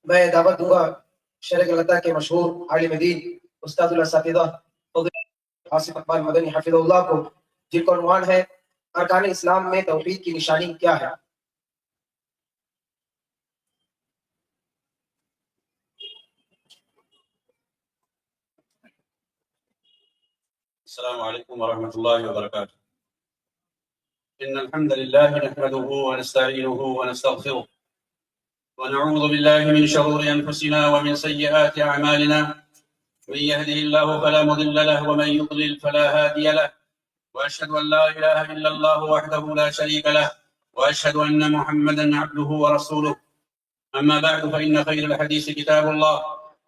میں دعوت دوں گا شرق اللہ کے مشہور عالم دین استاد الاساتذہ آصف اقبال مدنی حفظ اللہ کو، جن کا عنوان ہے ارکان اسلام میں توحید کی نشانی کیا ہے۔ السلام علیکم ورحمۃ اللہ وبرکاتہ۔ ان الحمد لله نحمده ونستعينه ونستغفره ونعوذ بالله من شرور انفسنا ومن سيئات اعمالنا، من يهده الله فلا مضل له ومن يضلل فلا هادي له، واشهد ان لا اله الا الله وحده لا شريك له، واشهد ان محمدا عبده ورسوله. اما بعد فان خير الحديث كتاب الله،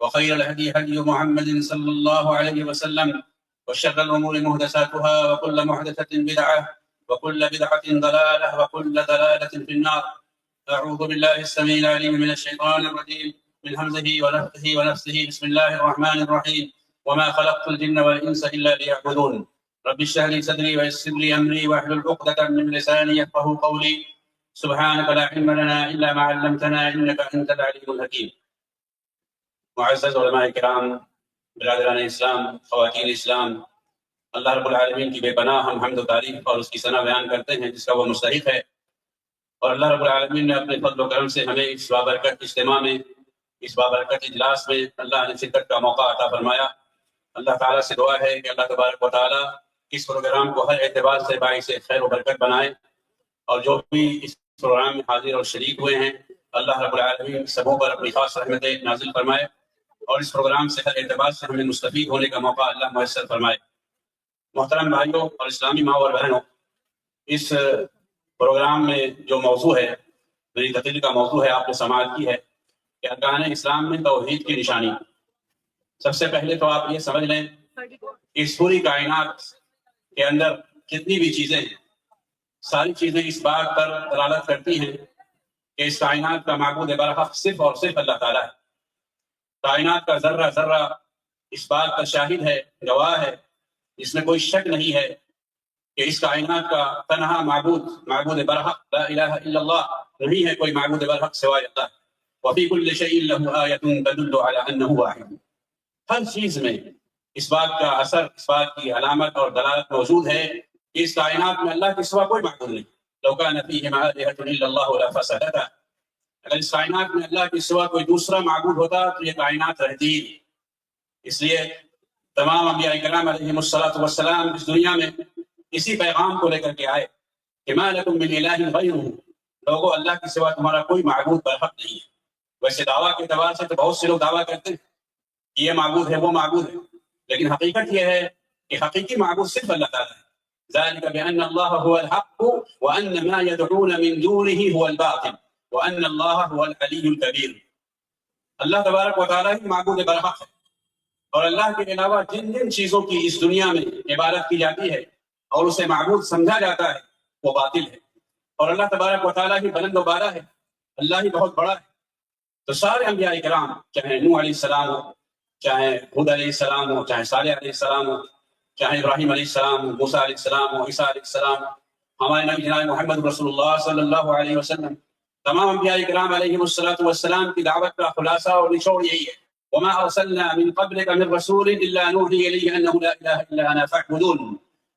وخير الهدي هدي محمد صلى الله عليه وسلم، وشر الامور محدثاتها، وكل محدثه بدعه، وكل بدعه ضلاله، وكل ضلاله في النار. اعوذ بالله السميع العليم من الشيطان الرجيم، من همزه ونفخه ونفسه. بسم الله الرحمن الرحيم. وما خلقت الجن والانس الا ليعبدون. رب اشرح لي صدري ويسر لي امري واحلل عقدة من لساني يفقهوا قولي. سبحانك لا علم لنا الا ما علمتنا انك انت العليم الحكيم. معزز علماء کرام، برادران اسلام، خواتین اسلام، اللہ رب العالمین کی بے پناہ ہم حمد و تعریف اور اس کی ثنا بیان کرتے ہیں جس کا وہ مستحق ہے۔ اور اللہ رب العالمین نے اپنے فضل و کرم سے ہمیں اس بابرکت اجتماع میں، اس بابرکت اجلاس میں اللہ نے شرکت کا موقع عطا فرمایا۔ اللہ تعالیٰ سے دعا ہے کہ اللہ تبارک و تعالیٰ اس پروگرام کو ہر اعتبار سے باعث خیر و برکت بنائے، اور جو بھی اس پروگرام میں حاضر اور شریک ہوئے ہیں اللہ رب العالمین سبوں پر اپنی خاص رحمتیں نازل فرمائے، اور اس پروگرام سے ہر اعتبار سے ہمیں مستفید ہونے کا موقع اللہ میسر فرمائے۔ محترم بھائیوں اور اسلامی ماں اور بہنوں، اس پروگرام میں جو موضوع ہے، میری تقریر کا موضوع ہے، آپ نے سماعت کی ہے کہ ارکان اسلام میں توحید کی نشانی۔ سب سے پہلے تو آپ یہ سمجھ لیں کہ اس پوری کائنات کے اندر جتنی بھی چیزیں ہیں، ساری چیزیں اس بات پر دلالت کرتی ہیں کہ اس کائنات کا معبود برحق صرف اور صرف اللہ تعالیٰ ہے۔ کائنات کا ذرہ ذرہ اس بات کا شاہد ہے، گواہ ہے، اس میں کوئی شک نہیں ہے کہ اس کائنات کا تنہا معبود برحق لا الہ الا اللہ نہیں ہے، کوئی معبود برحق سوائے اللہ۔ وفی کل شیء لہ آیۃ تدل علی انہ واحد۔ ہر چیز میں اس بات کا اثر، اس بات کی علامت اور دلالت موجود ہے کہ اس کائنات میں اللہ کے سوا کوئی معبود نہیں۔ لو کان فیہما آلہۃ الا اللہ لفسدتا۔ اگر اس کائنات میں اللہ کے سوا کوئی دوسرا معبود ہوتا تو یہ کائنات رہتی ہی نہیں۔ اس لیے تمام انبیاء کرام علیہم الصلوۃ والسلام اس دنیا میں اسی پیغام کو لے کر کے آئے کہ ما لکم من الہ غیرہ، لوگوں اللہ کے سوا تمہارا کوئی معبود برحق نہیں ہے۔ ویسے دعویٰ کے اعتبار سے تو بہت سے لوگ دعویٰ کرتے ہیں کہ یہ معبود ہے، وہ معبود ہے، لیکن حقیقت یہ ہے کہ حقیقی معبود صرف اللہ تعالیٰ ہے۔ ذلك بأن الله هو الحق وأن ما يدعون من دونه هو الباطل وأن الله هو العلي الكبير۔ اللہ تبارک و تعالیٰ ہی معبود برحق ہے، اور اللہ کے علاوہ جن جن چیزوں کی اس دنیا میں عبادت کی جاتی ہے اور اسے معبود سمجھا جاتا ہے وہ باطل ہے، اور اللہ تبارک و تعالیٰ ہی بلند و بالا ہے، اللہ ہی بہت بڑا ہے۔ تو سارے انبیاء کرام، چاہے نوح علیہ السلام ہو، چاہے ہود علیہ السلام ہو، چاہے صالح علیہ السلام ہو، چاہے ابراہیم علیہ السلام ہو، موسیٰ علیہ السلام ہو، عیسیٰ علیہ السلام ہو، ہمارے نبی جناب محمد رسول اللہ صلی اللہ علیہ وسلم، تمام انبیاء کرام علیہم الصلوۃ والسلام کی دعوت کا خلاصہ اور نچوڑ یہی ہے، وما ارسلنا من قبلك من رسول الا نوحی الیہ انہ لا الہ الا انا فاعبدون۔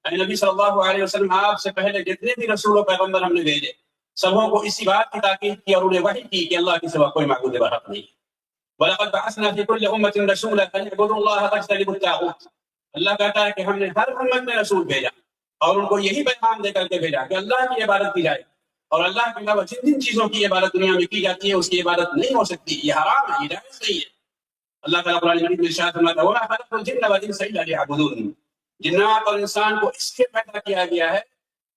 اے نبی صلی اللہ علیہ وسلم، آپ سے پہلے جتنے بھی رسول و پیغمبر ہم نے بھیجے سبوں کو اسی بات کی تاکید کی اور انہیں وحی کی کہ اللہ کے سوا کوئی معبود برحق نہیں۔ وَلَقَدْ بَعَثْنَا فِي كُلِّ أُمَّةٍ رَسُولًا أَنِ اعْبُدُوا اللَّهَ وَاجْتَنِبُوا الطَّاغُوتَ۔ اللہ کہتا ہے کہ ہم نے ہر امت میں رسول بھیجا اور ان کو یہی پیغام دے کر کے بھیجا کہ اللہ کی عبادت کی جائے، اور اللہ کے علاوہ جن جن چیزوں کی عبادت دنیا میں کی جاتی ہے اس کی عبادت نہیں ہو سکتی، یہ حرام ہے، یہ جائز نہیں ہے۔ اللہ تعالیٰ قرآن مجید میں ارشاد فرماتا ہے وَمَا خَلَقْتُ الْجِنَّ وَالْإِنسَ إِلَّا لِيَعْبُدُونِ۔ جنات اور انسان کو اس لیے پیدا کیا گیا ہے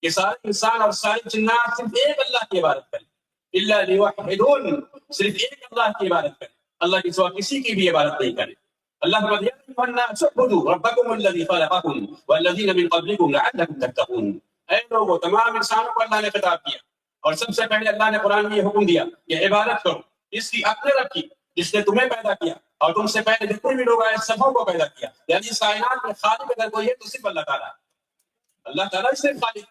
کہ سارے انسان اور سارے جنات صرف ایک اللہ کی عبادت کریں، إِلَّا لِيُوَحِّدُونَ، صرف ایک اللہ کی عبادت کریں، اللہ کے سوا کسی کی بھی عبادت نہیں کریں۔ اللہ فرماتا ہے يَا أَيُّهَا النَّاسُ اعْبُدُوا رَبَّكُمُ الَّذِي خَلَقَكُمْ وَالَّذِينَ مِن قَبْلِكُمْ لَعَلَّكُمْ تَتَّقُونَ۔ اے لوگوں، تمام انسانوں کو اللہ نے خطاب کیا، اور سب سے پہلے اللہ نے قرآن میں یہ حکم دیا کہ عبادت کرو اس کی اپنے رب کی جس نے تمہیں پیدا کیا اور تم سے پہلے جتنے بھی لوگ آئے سبوں کو پیدا کیا۔ یعنی اس کائنات میں خالق اگر کوئی ہے تو صرف اللہ تعالیٰ ہے، اللہ تعالیٰ ہی صرف خالق۔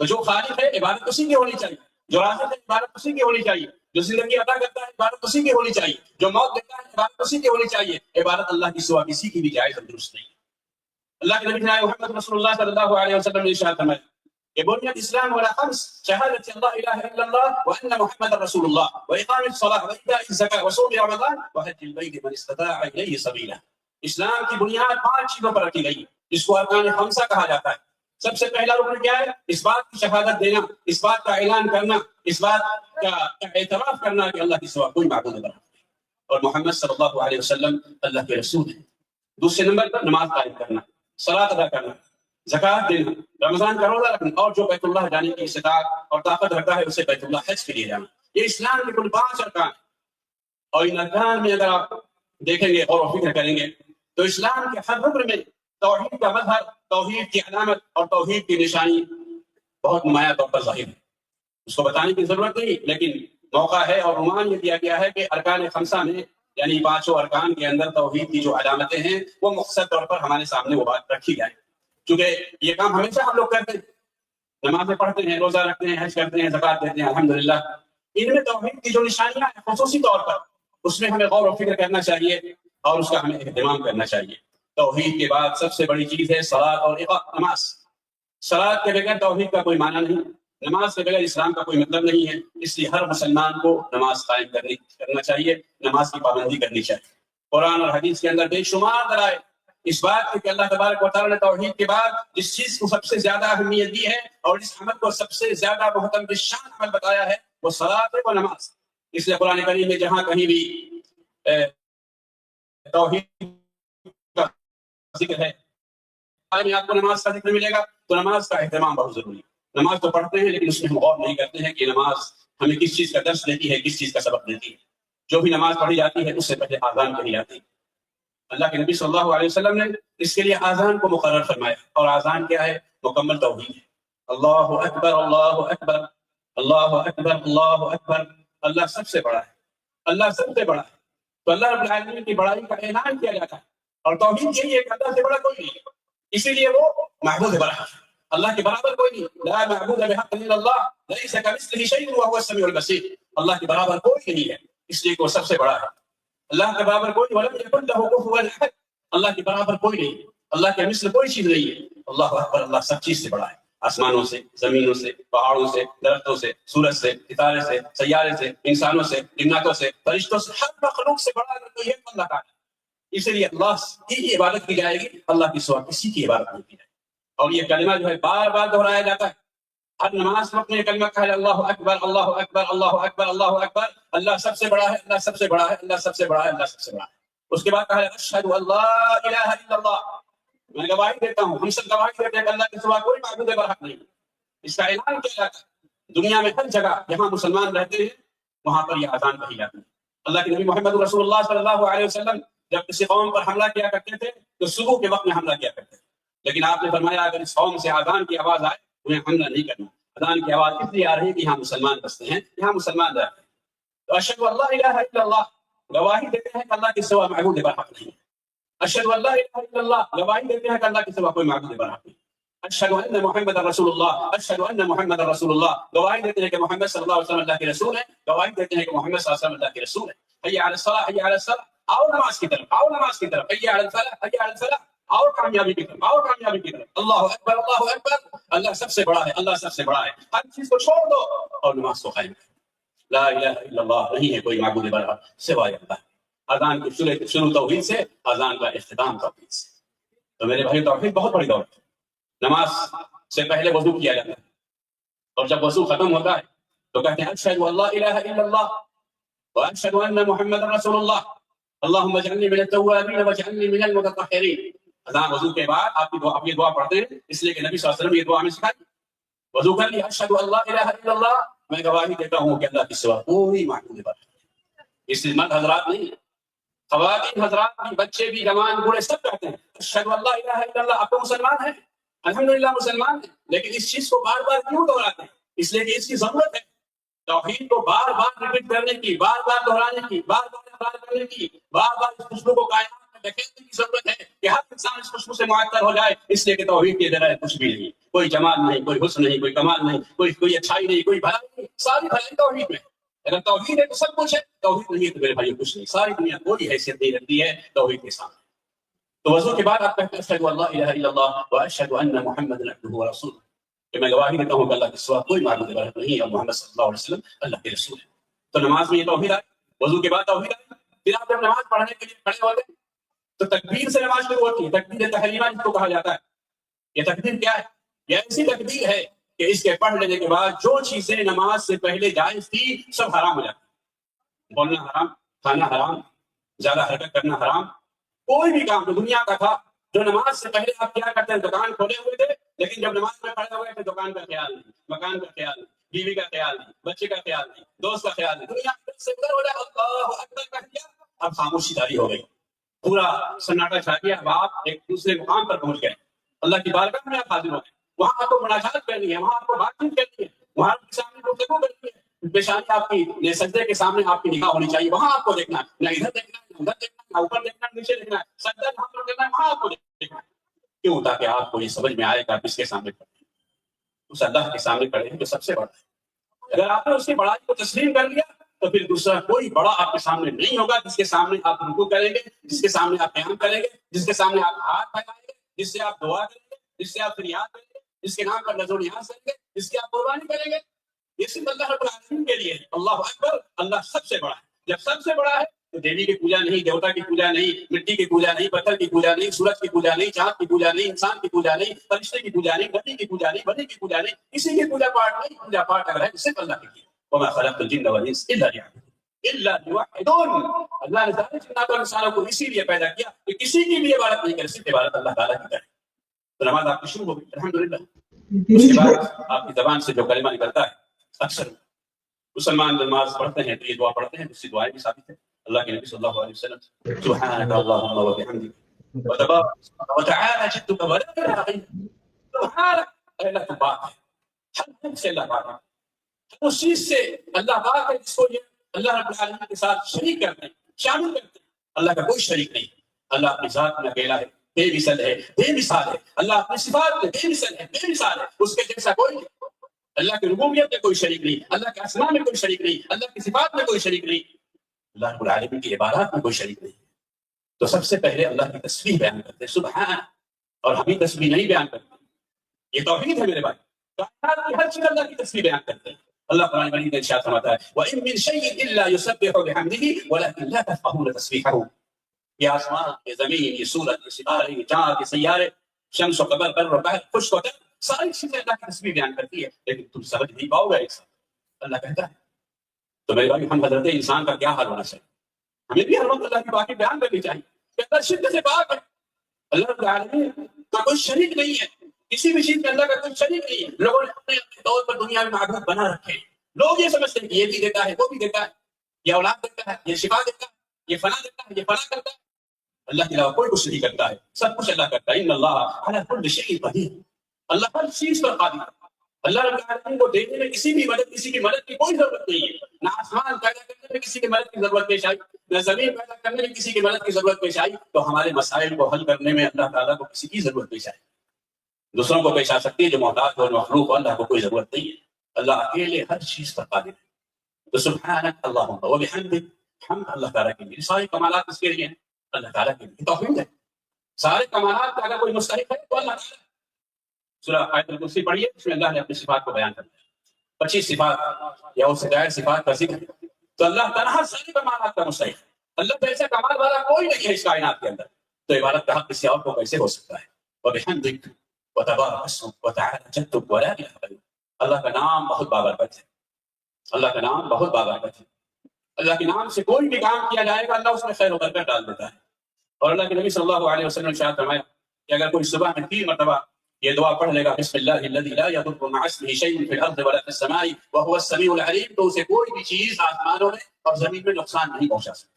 تو جو خالق ہے عبادت اسی کی ہونی چاہیے، جو رازق ہے عبادت اسی کی ہونی چاہیے، جو زندگی عطا کرتا ہے عبادت اسی کی ہونی چاہیے، جو موت دیتا ہے عبادت اسی کی ہونی چاہیے، عبادت اللہ کی سوا کسی کی بھی جائز اور درست نہیں ہے۔ اللہ کے نبی جناب محمد رسول اللہ صلی اللہ علیہ وسلم نے ارشاد فرمایا کہ بني الاسلام على خمس: شهادة ان لا اله الا الله وان محمد رسول الله واقام الصلاة وايتاء الزكاة وصوم رمضان وحج البيت من استطاع اليه سبيلا۔ اسلام کی بنیاد 5 چیزوں پر رکھی گئی جس کو ارکان خمسہ کہا جاتا ہے۔ سب سے پہلا رکن کیا ہے؟ اس بات کی شہادت دینا، اس بات کا اعلان کرنا، اس بات کا اعتراف کرنا کہ اللہ کے سوا کوئی معبود نہیں اور محمد صلی اللہ علیہ وسلم اللہ کے رسول ہیں۔ دوسرے نمبر پر نماز قائم کرنا، صلاۃ ادا کرنا، زکوٰۃ دینا، رمضان کا روزہ رکھنا، اور جو بیت اللہ جانے کی استطاعت اور طاقت رکھتا ہے اسے بیت اللہ حج کے لیے جانا۔ یہ اسلام کے کل 5 ارکان ہیں، اور ان ارکان میں اگر آپ دیکھیں گے اور فکر کریں گے تو اسلام کے ہر رکن میں توحید کا مظہر، توحید کی علامت اور توحید کی نشانی بہت نمایاں طور پر ظاہر ہے۔ اس کو بتانے کی ضرورت نہیں، لیکن موقع ہے اور عنوان یہ دیا گیا ہے کہ ارکان خمسہ میں یعنی 5 ارکان کے اندر توحید کی جو علامتیں ہیں وہ مختصر طور پر ہمارے سامنے وہ بات رکھی جائے، چونکہ یہ کام ہمیشہ ہم لوگ کرتے ہیں، نمازیں پڑھتے ہیں، روزہ رکھتے ہیں، حج کرتے ہیں، زکوٰۃ دیتے ہیں، الحمدللہ۔ ان میں توحید کی جو نشانیاں ہیں خصوصی طور پر اس میں ہمیں غور و فکر کرنا چاہیے اور اس کا ہمیں اہتمام کرنا چاہیے۔ توحید کے بعد سب سے بڑی چیز ہے صلاۃ اور نماز۔ صلاۃ کے بغیر توحید کا کوئی معنی نہیں، نماز کے بغیر اسلام کا کوئی مطلب نہیں ہے، اس لیے ہر مسلمان کو نماز قائم کرنا چاہیے، نماز کی پابندی کرنی چاہیے۔ قرآن اور حدیث کے اندر بے شمار دلائل اس بات کی کہ اللہ تبارک و تعالیٰ نے توحید کے بعد جس چیز کو سب سے زیادہ اہمیت دی ہے اور جس عمل کو سب سے زیادہ محترم بالشان عمل بتایا ہے وہ صلاۃ و نماز۔ اس لیے قرآن کریم میں جہاں کہیں بھی توحید کا ذکر ہے، آپ کو نماز کا ذکر ملے گا تو نماز کا اہتمام بہت ضروری ہے۔ نماز تو پڑھتے ہیں لیکن اس میں ہم غور نہیں کرتے ہیں کہ نماز ہمیں کس چیز کا درس دیتی ہے، کس چیز کا سبق دیتی ہے۔ جو بھی نماز پڑھی جاتی ہے اس سے پہلے آذان کہی جاتی ہے۔ اللہ کے نبی صلی اللہ علیہ وسلم نے اس کے لیے آذان کو مقرر فرمایا، اور آذان کیا ہے؟ مکمل توحید ہے۔ اللہ اکبر اللہ اکبر اللہ اکبر اللہ اکبر، اللہ سب سے بڑا ہے، اللہ سب سے بڑا ہے۔ تو اللہ رب العالمین کی بڑائی کا اعلان کیا جاتا ہے، اور توحید یہی ہے کہ اللہ سے بڑا کوئی نہیں ہے، اسی لیے وہ معبود برحق ہے، اللہ کے برابر کوئی نہیں۔ لا معبود بحق الا اللہ لیس کمثلہ شیء وهو السمیع البصیر، اللہ کے برابر کوئی نہیں ہے اس لیے کہ وہ سب سے بڑا ہے۔ اللہ کے برابر کوئی ولم یکن له کفوا احد، اللہ کے برابر کوئی نہیں، اللہ کے مثل کوئی چیز نہیں ہے۔ اللہ اکبر، اللہ سب چیز سے بڑا ہے، آسمانوں سے، زمینوں سے، پہاڑوں سے، درختوں سے، سورج سے، ستارے سے، سیارے سے، انسانوں سے، جناتوں سے، فرشتوں سے، ہر مخلوق سے بڑا اگر کوئی ہے تو اللہ کا ہے۔ اسی لیے اللہ کی عبادت کی جائے گی، اللہ کی سوا کسی کی عبادت نہیں کی جائے گی۔ اور یہ کلمہ جو ہے بار بار دہرایا جاتا ہے، ہر نماز وقت میں یہ کلمہ کہا ہے، اللہ اکبر اللہ اکبر اللہ اکبر اللہ اکبر، اللہ سب سے بڑا ہے، اللہ سب سے بڑا ہے، اللہ سب سے بڑا ہے، اللہ سب سے بڑا ہے۔ اس کے بعد کہا ہے اشہد ان لا الہ الا اللہ، میں گواہی دیتا ہوں، ہم سب گواہی دیتے ہیں کہ اللہ کے سوا کوئی معبود برحق نہیں۔ اس کا اعلان کیا جاتا ہے دنیا میں ہر جگہ جہاں مسلمان رہتے ہیں وہاں پر یہ اذان کہی جاتی ہے۔ اللہ کے نبی محمد رسول اللہ صلی اللہ علیہ وسلم جب کسی قوم پر حملہ کیا کرتے تھے تو صبح کے وقت میں حملہ کیا کرتے تھے، لیکن آپ نے فرمایا اگر اس قوم سے اذان کی آواز آئے انہیں حملہ نہیں کرنا۔ اذان کی آواز اس لیے آ رہی ہے کہ یہاں مسلمان بستے ہیں، یہاں مسلمان رہتے ہیں۔ تو اشہد ان لا الہ الا اللہ، گواہی دیتے ہیں کہ اللہ کے سوا معبود برحق نہیں ہے۔ اشہد ان لا الہ الا اللہ، گواہی دیتے ہیں کہ اللہ کے سوا کوئی معبود برحق نہیں۔ اشہد ان محمد رسول اللہ، اشہد ان محمد رسول اللہ، گواہی دیتے ہیں کہ محمد صلی اللہ علیہ وسلم اللہ کے رسول ہیں، گواہی دیتے ہیں کہ محمد صلی اللہ علیہ وسلم اللہ کے رسول ہیں۔ حی علی الصلاۃ حی علی الصلاۃ، آؤ نماز کی طرف، آؤ نماز کی طرف، حی علی الفلاح حی علی الفلاح، آؤ کامیابی کی طرف، آؤ کامیابی کی طرف۔ اللہ اکبر اللہ اکبر، اللہ سب سے بڑا ہے، اللہ سب سے بڑا ہے، ہر چیز کو چھوڑ دو اور نماز کو قائم کرو۔ لا الہ الا اللہ، نہیں ہے کوئی معبود برحق سوائے اللہ۔ اذان کی شروع توحید سے، اذان کا اختتام توحید سے۔ تو میرے بھائی توحید بہت بڑی دولت ہے۔ نماز سے پہلے وضو کیا جاتا ہے، اور جب وضو ختم ہوتا ہے تو کہتے ہیں اشہد ان لا الہ الا اللہ واشہد ان محمد رسول اللہ اللہم اجعلنی من التوابین واجعلنی من المتطہرین۔ اذان وضو کے بعد آپ یہ دعا پڑھتے ہیں اس لیے کہ نبی صلی اللہ علیہ وسلم یہ دعا ہمیں سکھائی۔ وضو کر لیا، اشہد ان لا الہ الا اللہ، میں گواہی دیتا ہوں کہ اللہ کے سوا کوئی معبود برحق نہیں۔ اس لیے مرد حضرات نہیں، خواتین حضرات بھی، بچے بھی، جوان بوڑھے سب کہتے ہیں اشہد ان لا الہ الا اللہ۔ آپ کو مسلمان ہیں، الحمدللہ مسلمان ہیں، لیکن اس چیز کو بار بار کیوں دہراتے ہیں؟ اس لیے کہ اس کی ضرورت ہے، توحید کو بار بار ریپیٹ کرنے کی، بار بار دہرانے کی، بار بار اقرار کرنے کی، بار بار اس خوشبو کو کائنات میں دکھیلنے کی ضرورت ہے کہ ہر انسان اس خوشبو سے معطر ہو جائے۔ اس لیے کہ توحید کے ذرائع کچھ بھی نہیں، کوئی جمال نہیں، کوئی حسن نہیں، کوئی کمال نہیں، کوئی اچھائی نہیں، کوئی بھلائی نہیں، ساری بھلائی توحید میں۔ اگر توحید ہے تو سب کچھ ہے، توحید نہیں ہے تو میرے بھائیو کچھ نہیں. ساری دنیا کوئی حیثیت نہیں رکھتی ہے توحید کے سامنے. تو وضو کے بعد آپ کہتے ہیں اشہد ان لا الہ الا اللہ واشہد ان محمدا عبدہ ورسولہ، کہ میں گواہی دیتا ہوں کہ اللہ کے سوا کوئی معبود غیب نہیں اور محمد صلی اللہ علیہ وسلم اللہ کے رسول ہے. تو نماز میں یہ توحید آئی، وضو کے بعد توحید آئی. پھر آپ جب نماز پڑھنے کے لیے کھڑے ہوتے ہیں تو تکبیر سے نماز شروع ہوتی ہے. تکبیر تحریمہ جس کو کہا جاتا ہے. یہ تکبیر کیا ہے؟ یہ ایسی تکبیر ہے کہ اس کے پڑھ لینے کے بعد جو چیزیں نماز سے پہلے جائز تھی سب حرام ہو جاتی. بولنا حرام، کھانا حرام، زیادہ حرکت کرنا حرام. کوئی بھی کام جو دنیا کا تھا، جو نماز سے پہلے آپ کیا کرتے ہیں، دکان کھولے ہوئے تھے لیکن جب نماز میں کھڑے ہوئے تھے دکان کا خیال نہیں، مکان کا خیال نہیں، بیوی کا خیال نہیں، بچے کا خیال نہیں، دوست کا خیال نہیں، دنیا سے ادھر ہو جائے اللہ اکبر کہہ دیا، اب خاموشی جاری ہو گئی، پورا سناٹا چھا گیا. اب آپ ایک دوسرے مقام پر پہنچ گئے، اللہ کی بارگاہ میں آپ حاضر ہو گئے. وہاں آپ کو مناجات کرنی ہے، وہاں آپ کو بات چیت کرنی ہے، وہاں آپ کے سامنے گفتگو کرنی ہے. پیشانی آپ کی سجدے کے سامنے آپ کی نگاہ ہونی چاہیے، وہاں آپ کو دیکھنا ہے، نہ ادھر دیکھنا ہے، نہ ادھر دیکھنا ہے، نہ اوپر دیکھنا ہے، نیچے دیکھنا ہے، سجدہ کہاں پر کرنا ہے وہاں آپ کو دیکھنا ہے. کیوں؟ تاکہ آپ کو یہ سمجھ میں آئے گا کس کے سامنے کھڑے ہیں. اس اللہ کے سامنے کھڑے ہیں جو سب سے بڑا ہے. اگر آپ نے اس کی بڑائی کو تسلیم کر لیا تو پھر دوسرا کوئی بڑا آپ کے سامنے نہیں ہوگا جس کے سامنے آپ رکوع کریں گے، جس کے سامنے آپ قیام کریں گے، جس کے سامنے آپ ہاتھ پھیلائیں گے، جس سے آپ دعا کریں گے، جس سے آپ فریاد کریں گے، جس کے نام پر نذر و نیاز کریں گے، جس کی آپ قربانی کریں گے. یہ صرف اللہ رب العالمین کے لیے ہے. اللہ اکبر، اللہ سب سے بڑا ہے. جب سب سے بڑا ہے تو دیوی کی پوجا نہیں، دیوتا کی پوجا نہیں، مٹی کی پوجا نہیں، پتھر کی پوجا نہیں، سورج کی پوجا نہیں، چاند کی پوجا نہیں، انسان کی پوجا نہیں، فرشتے کی پوجا نہیں، نبی کی پوجا نہیں، ولی کی پوجا نہیں، کسی کی پوجا پاٹ نہیں. پوجا پاٹ اگر ہے صرف اللہ کی ہے. وما خلقت الجن والانس الا ليعبدون الا ليوحدون. اللہ نے سارے جنات اور انسانوں کو اسی لیے پیدا کیا کہ کسی کی بھی عبادت نہیں کرے، صرف عبادت اللہ تعالیٰ کی کرے. تو نماز آپ کی شروع ہو گئی الحمدللہ. اس کے بعد آپ کی زبان سے جو کلمہ نکلتا ہے، اکثر مسلمان نماز پڑھتے ہیں تو یہ دعا پڑھتے ہیں، اس کی دعائیں بھی ثابت ہے. اللہ کے نبی صلی اللہ علیہ وسلم سبحانک اللہم وبحمدک وتبارک اسمک وتعالی جدک ولا الہ غیرک. سبحانک، اللہ تو پاک ہے، ہر چیز سے اللہ پاک ہے. ہر اس چیز سے اللہ پاک ہے جس کو یہ اللہ رب العالمین کے ساتھ شریک کرتے ہیں، شامل کرتے ہیں. اللہ کا کوئی شریک نہیں. اللہ اپنی ذات میں اکیلا ہے، بے مثل ہے، بے مثال ہے. اللہ اپنی صفات میں بے مثل ہے، بے مثال ہے، اس کے جیسا کوئی نہیں. اللہ کی ربوبیت میں کوئی شریک نہیں، اللہ کے اسماء میں کوئی شریک نہیں، اللہ کی صفات میں کوئی شریک نہیں، اللہ رب العالمین کی عبادات میں کوئی شریک نہیں. تو سب سے پہلے اللہ کی تسبیح بیان کرتے ہیں سبحان. اور ہم تسبیح نہیں بیان کرتے، یہ توحید ہے میرے بھائی. کائنات کی ہر چیز اللہ کی تسبیح بیان کرتے ہیں. اللہ قرآن مجید میں ارشاد فرماتا ہے وَإِن مِّن شَيْءٍ إِلَّا يُسَبِّحُ بِحَمْدِهِ وَلَكِن لَّا تَفْقَهُونَ تَسْبِيحَهُ. یہ آسمان، یہ زمین، یہ سورج، یہ ستارے، یہ چاند، یہ سیارے، شمس و قمر، بر و بحر، خشک و تر، ساری چیزیں اللہ کی تسبیح بیان کرتی ہے، لیکن تم سمجھ نہیں پاؤ گے ایسا. اللہ کہتا ہے. تو میرے بھائی، ہم حضرت انسان کا کیا حال ہونا چاہیے؟ ہمیں بھی ہر وقت اللہ کی باتیں بیان کرنی چاہیے کہ اللہ شرک سے پاک ہے. اللہ رب العالمین کا کوئی شریک نہیں ہے، کسی بھی چیز میں اللہ کا کوئی شریک نہیں ہے. لوگوں نے اپنے اپنے طور پر دنیا میں معبود بنا رکھے ہیں. لوگ یہ سمجھتے ہیں کہ یہ بھی دیتا ہے، وہ بھی دیتا ہے، یہ اولاد دیتا ہے، یہ شفا دیتا ہے، یہ فنا دیتا ہے، یہ فنا کرتا ہے. اللہ کے علاوہ کوئی کچھ نہیں کرتا ہے، سب کچھ اللہ کرتا ہے. ان اللہ علی کل شیء قدیر. اللہ ہر چیز پر قادر ہے. اللہ رب العالمین کو دینے میں کسی بھی مدد، کسی کی مدد کی کوئی ضرورت نہیں ہے. نہ آسمان پیدا کرنے میں کسی کی مدد کی ضرورت پیش آئی، نہ زمین پیدا کرنے میں کسی کی مدد کی ضرورت پیش آئی. تو ہمارے مسائل کو حل کرنے میں اللہ تعالیٰ کو کسی کی ضرورت پیش آئی. دوسروں کو پیش آ سکتی ہے، جو محتاج اور مخلوق ہو، اللہ کو کوئی ضرورت نہیں ہے. اللہ اکیلے ہر چیز پر قادر ہے. تو سبحانک اللہم وبحمدک، حمد اللہ تعالیٰ کے لیے، سارے کمالات اس کے لیے ہیں، اللہ تعالیٰ کے لیے توحید ہے. سارے کمالات کا اگر کوئی مستحق ہے تو اللہ تعالیٰ. سورہ آیت الکرسی پڑھیے، اس میں اللہ نے اپنی صفات کو بیان کر دیا. 25 صفات یا اس سے زائد صفات کا ذکر ہے. تو اللہ تنہا سارے کمالات کا مستحق ہے. اللہ جیسا کمال والا کوئی نہیں ہے اس کائنات کے اندر. تو عبادت کا حق کسی اور کو کیسے ہو سکتا ہے؟ وبحمدک وتبارک اسمک وتعالی جدک ولا الہ غیرک. اللہ کا نام بہت بابرکت ہے، اللہ کا نام بہت بابرکت ہے. اللہ کے نام سے کوئی بھی کام کیا جائے گا اللہ اس میں خیر و برکت ڈال دیتا ہے. اور اللہ کے نبی صلی اللہ علیہ وسلم نے ارشاد فرمایا کہ اگر کوئی صبح میں 3 مرتبہ یہ دعا پڑھ لے گا بسم اللہ الذی لا یضر مع اسمہ شیء فی الارض ولا فی السماء وهو السمیع العلیم، تو اسے کوئی بھی چیز آسمانوں میں اور زمین میں نقصان نہیں پہنچا سکتی.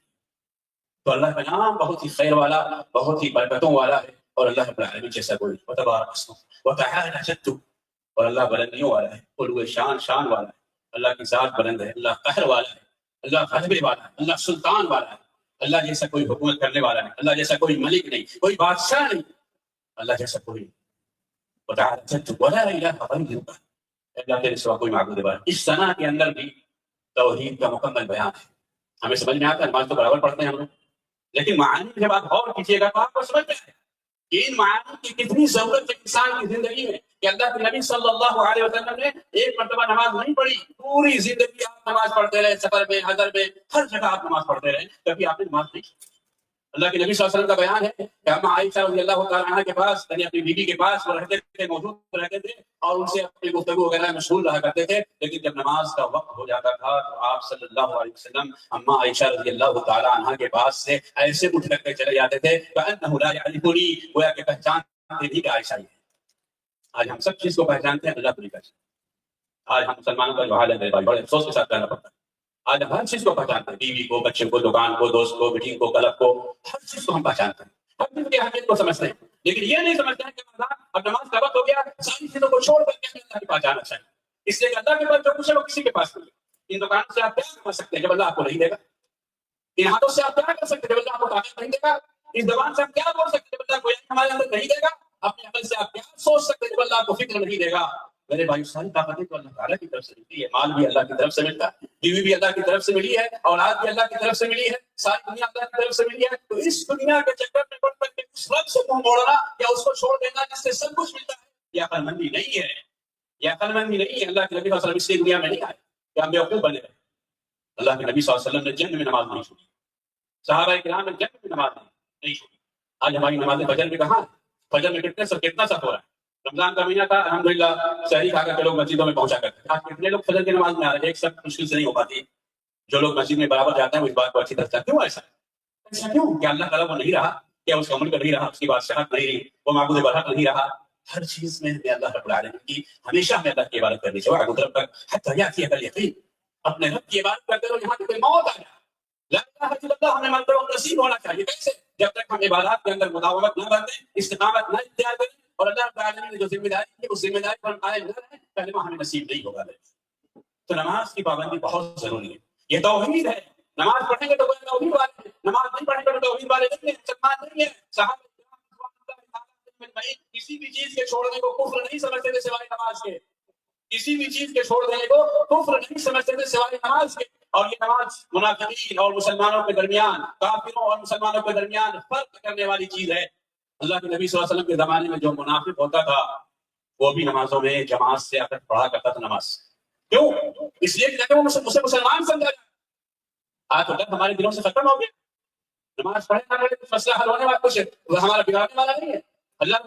تو اللہ کا نام بہت ہی خیر والا، بہت ہی برکتوں والا ہے، اور اللہ رب العالمین جیسا کوئی نہیں. وتبارک اسمہ وتعالی جدک، اور اللہ بلندیوں والا ہے، علو شان شان والا ہے. اللہ کی ذات بلند ہے، اللہ قہر والا ہے، اللہ غلبے والا ہے، اللہ سلطان والا ہے. اللہ جیسا کوئی حکومت کرنے والا نہیں، اللہ جیسا کوئی ملک نہیں، کوئی بادشاہ نہیں، اللہ جیسا کوئی نہیں. وتعالی جدک ولا الہ غیرک، اللہ کے سوا کوئی معبود ہے. اس ثنا کے اندر بھی توحید کا مکمل بیان ہے. ہمیں سمجھ میں آتا ہے، نماز تو برابر پڑھتے ہیں ہم لوگ، لیکن معانی جب آپ غور کیجیے گا تو آپ کو سمجھ میں آئے کہ ان معانی کی کتنی ضرورت ہے انسان کی زندگی میں، کہ اللہ کے نبی صلی اللہ علیہ وسلم نے ایک مرتبہ نماز نہیں پڑھی، پوری زندگی آپ نماز پڑھتے رہے، سفر میں، حضر میں، ہر جگہ آپ نماز پڑھتے رہے، کبھی آپ نے نماز نہیں کی. اللہ کے نبی صلی اللہ علیہ وسلم کا بیان ہے کہ ہم عائشہ رضی اللہ تعالیٰ عنہ کے پاس، یعنی اپنی بیوی کے پاس وہ رہتے تھے، موجود رہتے تھے اور ان سے اپنی گفتگو وغیرہ مشغول رہا کرتے تھے، لیکن جب نماز کا وقت ہو جاتا تھا تو آپ صلی اللہ علیہ وسلم اما عائشہ رضی اللہ تعالیٰ عنہ کے پاس سے ایسے اٹھ کر کے چلے جاتے تھے کأنہ لا یعرفنی، گویا کہ پہچانتے بھی کہ عائشہ ہی ہے. آج ہم سب چیز کو پہچانتے ہیں، اللہ کو نہیں پہچانتے. آج ہم مسلمانوں کا جو حال ہے میرے بھائی، بڑے افسوس کے ساتھ کہنا پڑتا ہے، آج ہم ہر چیز کو پہچانتے ہیں، بیوی کو، بچے کو، دکان کو، دوست کو، میٹنگ کو، کلب کو، ہر چیز کو ہم پہچانتے ہیں، ہر چیز کی اہمیت کو سمجھتے ہیں، لیکن یہ نہیں سمجھتے ہیں کہ اب نماز کا وقت ہو گیا، ساری چیزوں کو چھوڑ کر کے اللہ کی پہچانا چاہیے. اس لیے کہ اللہ کے پاس جو کچھ ہے وہ کسی کے پاس نہیں ہے. ان دکانوں سے آپ کیا کر سکتے ہیں جب اللہ آپ کو نہیں دے گا؟ ان ہاتھوں سے آپ کیا کر سکتے ہیں جب اللہ آپ کو طاقت نہیں دے گا؟ اس زبان سے آپ کیا بول سکتے ہیں جب اللہ کو ہمارے اندر نہیں دے گا؟ اپنے عمل سے آپ کیا سوچ سکتے ہیں جب اللہ آپ کو فکر نہیں دے گا؟ میرے بھائی، ساری طاقتیں تو اللہ تعالیٰ کی طرف سے ملتی ہے، مال بھی اللہ کی طرف سے ملتا ہے، بیوی بھی اللہ کی طرف سے ملی ہے، اولاد بھی اللہ کی طرف سے ملی ہے، ساری دنیا اللہ کی طرف سے ملی ہے. تو اس دنیا کے چکر میں پڑ کر کے اس رب سے منہ موڑنا یا اس کو چھوڑ دینا جس سے سب کچھ ملتا ہے، یہ عقل مندی نہیں ہے، یہ عقل مندی نہیں ہے. اللہ کے نبی صلی اللہ علیہ وسلم اس دنیا میں نہیں آئے کہ ہم بیوقوف بنے رہے. اللہ کے نبی صلی اللہ علیہ وسلم نے جنگ میں نماز نہیں چھوڑی، صحابہ کرام نے جنگ میں نماز نہیں چھوڑی. آج ہماری نماز فجر میں کہاں ہے؟ فجر میں کتنا سب ہو رہا ہے. رمضان کا مہینہ تھا، الحمدللہ سحری کھا کر کے لوگ مسجدوں میں پہنچا کرتے ہیں. آج کتنے لوگ فجر کی نماز میں آ رہے ہیں؟ ایک سب مشکل سے نہیں ہو پاتی. جو لوگ مسجد میں برابر جاتے ہیں وہ اس بات کو اچھی طرح سے کیوں ایسا کیوں؟ کیا اللہ تعالیٰ وہ نہیں رہا؟ کیا اس کا عمل نہیں رہا؟ اس کی بادشاہت نہیں رہی؟ وہ معبود برحق نہیں رہا؟ ہر چیز میں ہمیں اللہ رب العالمین کی، ہمیشہ ہمیں اللہ کی عبادت کرنی چاہیے. اعبد ربک حتی یأتیک الیقین، اپنے رب کی عبادت کرتے رہو یہاں تک موت آ جائے. لا الہ الا اللہ ہمیں مرتبہ نصیب ہونا چاہیے. کیسے؟ جب تک ہم عبادات کے اندر مداومت نہ برتیں، استقامت نہ اختیار کریں اور اللہ رب العالمین نے جو ذمہ داری کی اس ذمہ داری پر ہم قائم نہ رہیں، کلمہ ہمیں نصیب نہیں ہوگا. تو نماز کی پابندی بہت ضروری ہے. یہ توحید ہے. نماز پڑھیں گے تو وہ توحید والے ہیں، نماز نہیں پڑھیں گے تو توحید والے نہیں ہیں، مسلمان نہیں ہیں. صحابہ کسی بھی چیز کے چھوڑنے کو کفر نہیں سمجھتے تھے سوائے نماز کے، کسی بھی چیز کے چھوڑ دینے کو کفر نہیں سمجھتے تھے سوائے نماز کے. اور یہ نماز منافقین اور مسلمانوں کے درمیان، کافروں اور مسلمانوں کے درمیان فرق کرنے والی چیز ہے. اللہ کے نبی صلی اللہ علیہ وسلم کے زمانے میں جو منافق ہوتا تھا وہ بھی نمازوں میں جماعت سے آ کر پڑھا کرتا تھا نماز. کیوں؟ اس لیے کہ وہ اسے مسلمان سمجھا جائے. آج تو ڈر ہمارے دلوں سے ختم ہو گیا. نماز پڑھے نہ پڑھے کچھ مسئلہ حل ہونے والا کچھ ہمارا بگاڑنے والا نہیں ہے. اللہ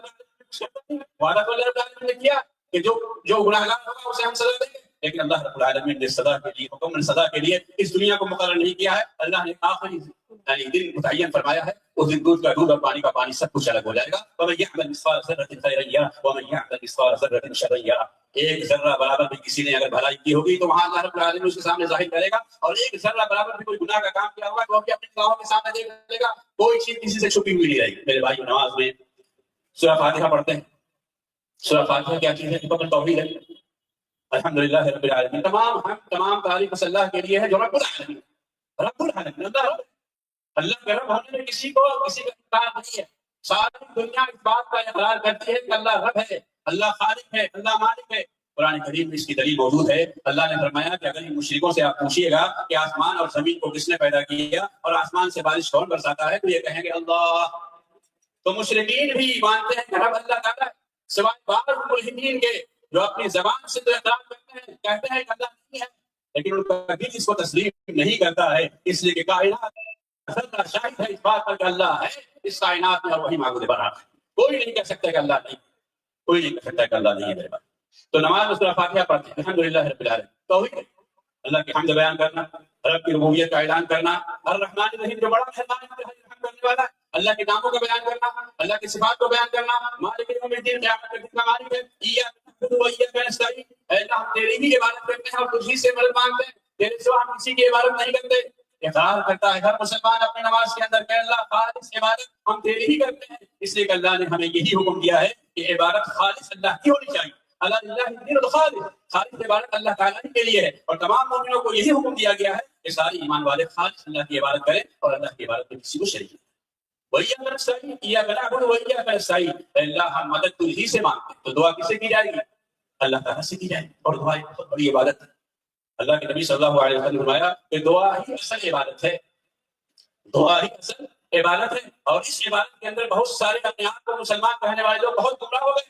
وعدہ تو اللہ رب العالمین نے کیا کہ جو گناہگار ہوگا اسے ہم سزا دیں گے، لیکن اللہ رب العالمین نے سزا کے لیے، حکم سزا کے لیے اس دنیا کو مقرر نہیں کیا ہے. اللہ نے آخری یعنی دن متعین فرمایا ہے، اس دن دودھ کا دودھ اور پانی کا پانی سب کچھ الگ ہو جائے گا. وَمَن يَعْمَلْ مِثْقَالَ ذَرَّةٍ خَيْرًا يَرَهُ وَمَن يَعْمَلْ مِثْقَالَ ذَرَّةٍ شَرًّا يَرَهُ. ایک ذرہ برابر بھی کسی نے اگر بھلائی کی ہوگی تو وہاں اللہ رب العالمین اس کے سامنے ظاہر کرے گا، اور ایک ذرہ برابر بھی کوئی گناہ کا کام کیا ہوگا تو وہ بھی اپنی نگاہوں کے سامنے دیکھ لے گا. کوئی چیز کسی سے چھپی ہوئی نہیں رہے گی. میرے بھائی، نماز میں سورہ فاتحہ پڑھتے ہیں. سورہ فاتحہ کیا چیز ہے؟ توحید ہے. الحمدللہ رب العالمین. تمام تعریف اس اللہ کے لیے ہے جو رب العالمین، رب العالمین اللہ کا رب ہونے میں کسی کا انکار نہیں ہے. ساری دنیا اس بات کا اقرار کرتی ہے کہ اللہ رب ہے، اللہ خالق ہے، اللہ مالک ہے. قرآن کریم میں اس کی دلیل موجود ہے. اللہ نے فرمایا کہ اگر ان مشرکوں سے آپ پوچھیے گا کہ آسمان اور زمین کو کس نے پیدا کیا اور آسمان سے بارش کون برساتا ہے تو یہ کہیں گے اللہ. تو مشرکین بھی مانتے ہیں کہ رب اللہ تعالیٰ ہے، سوائے بعض ملحدین کے جو اپنی زبان سے تو اقرار کرتے ہیں، کہتے ہیں کہ اللہ نہیں ہے، لیکن ان کا دل اس کو تسلیم نہیں کرتا ہے. اس لیے کہ کائنات شاہد ہے اس بات پر کہ اللہ ہے اس کائنات میں اور وہی معبود برحق ہے. کوئی نہیں کہہ سکتا کہ اللہ نہیں، کوئی نہیں کہہ سکتا کہ اللہ نہیں ہے. تو نماز میں سورہ فاتحہ پڑھتے ہیں. الحمدللہ رب العالمین. توحید، اللہ کی حمد بیان کرنا، رب کی ربوبیت کا اعلان کرنا، الرحمن الرحیم جو بڑا مہربان کرنے والا ہے، اللہ کے ناموں کا بیان کرنا، اللہ کی صفات کو بیان کرنا، مالک یوم الدین قیامت کے دن کا مالک ہے، ایاک نعبد و ایاک نستعین. اے اللہ ہم تیری ہی عبادت کرتے ہیں اور تجھی سے مدد مانگتے ہیں، تیرے سوا ہم کسی کی عبادت نہیں کرتے. اقرار کرتا ہے ہر مسلمان اپنی نماز کے اندر کہ اللہ خالص عبادت ہم تیری ہی کرتے ہیں. اس لیے کہ اللہ نے ہمیں یہی حکم دیا ہے کہ عبادت خالص اللہ کی ہونی چاہیے. اللہ الدین الخالص، خالص عبادت اللہ تعالیٰ کے لیے ہے. اور تمام مومنوں کو یہی حکم دیا گیا ہے کہ ساری ایمان والے خالص اللہ کی عبادت کریں اور اللہ کی عبادت میں کسی کو شریک نہیں. وَإِيَّاكَ نَسْتَعِينُ إِيَّاكَ نَعْبُدُ وَإِيَّاكَ نَسْتَعِينُ. اللہ ہم مدد تجھی سے مانگتے ہیں. تو دعا کس سے کی جائے گی؟ اللہ تعالیٰ سے کی جائے گی. اور دعا ایک بہت بڑی عبادت ہے. اللہ کے نبی صلی اللہ علیہ وسلم نے فرمایا کہ دعا ہی اصل عبادت ہے، دعا ہی اصل عبادت ہے. اور اس عبادت کے اندر بہت سارے اپنے آپ کو مسلمان کہنے والے لوگ بہت گمراہ ہو گئے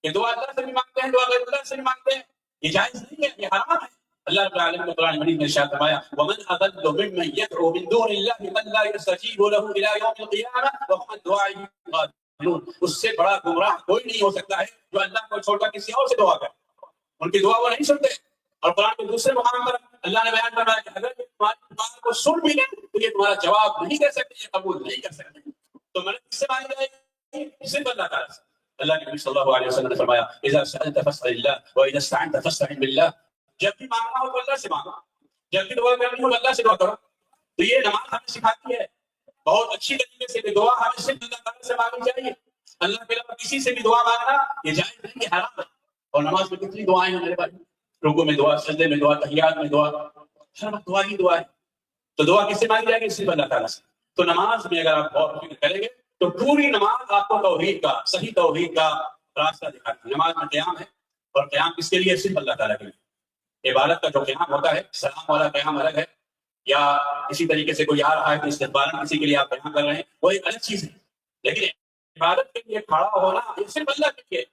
کہ دعا اللہ سے بھی مانگتے ہیں، دعا غیر اللہ سے بھی مانگتے ہیں. یہ جائز نہیں ہے، یہ حرام ہے. اللہ رب العالمین نے قرآن مجید میں ارشاد فرمایا وَمَنْ أَضَلُّ مِمَّنْ يَدْعُو مِن دُونِ اللَّهِ مَن لَّا يَسْتَجِيبُ لَهُ إِلَىٰ يَوْمِ الْقِيَامَةِ وَهُمْ عَنْ دُعَائِهِمْ غَافِلُونَ. اس سے بڑا گمراہ کوئی نہیں ہو سکتا ہے جو اللہ کو چھوڑ کر کسی اور سے دعا کرے، ان کی دعا وہ نہیں سنتے. اور قرآن کے دوسرے مقام پر اللہ نے بیان فرمایا کہ اگر یہ تمہاری دعا کو سن بھی لیں تو یہ تمہارا جواب نہیں دے سکتے، یہ قبول نہیں کر سکتے. تو مدد کس سے مانگی جائے گی؟ صرف اللہ تعالیٰ سے. اللہ کے نبی صلی اللہ علیہ وسلم نے فرمایا اذا سألت فاسأل الله واذا استعنت فاستعن بالله. جب بھی مانگنا ہو تو اللہ سے مانگو، جب بھی دعا کرنی ہو اللہ سے دعا کرو. تو یہ نماز ہمیں سکھاتی ہے بہت اچھی طریقے سے کہ دعا ہمیں صرف اللہ تعالیٰ سے مانگنی چاہیے. اللہ کے علاوہ کسی سے بھی دعا مانگنا یہ جائز نہیں، یہ حرام ہے. اور نماز میں کتنی دعائیں ہیں میرے بھائی، رکوع میں دعا، سجدے میں دعا، تحیات میں دعا، ہر وقت دعا ہی دعا ہے. تو دعا کس سے مانگی جائے گی؟ صرف اللہ تعالیٰ سے. تو نماز میں اگر آپ غور و فکر کریں گے تو پوری نماز آپ کو توحید کا، صحیح توحید کا راستہ دکھاتی ہے. نماز میں قیام ہے، اور قیام کس کے لیے؟ صرف اللہ تعالیٰ کے لیے. عبادت کا جو قیام ہوتا ہے سلام والا قیام الگ ہے، یا اسی طریقے سے کوئی آ رہا ہے تو استقبالاً کسی کے لیے آپ قیام کر رہے ہیں، وہ ایک الگ چیز ہے. لیکن عبادت کے لیے کھڑا ہونا یہ صرف اللہ کے لیے.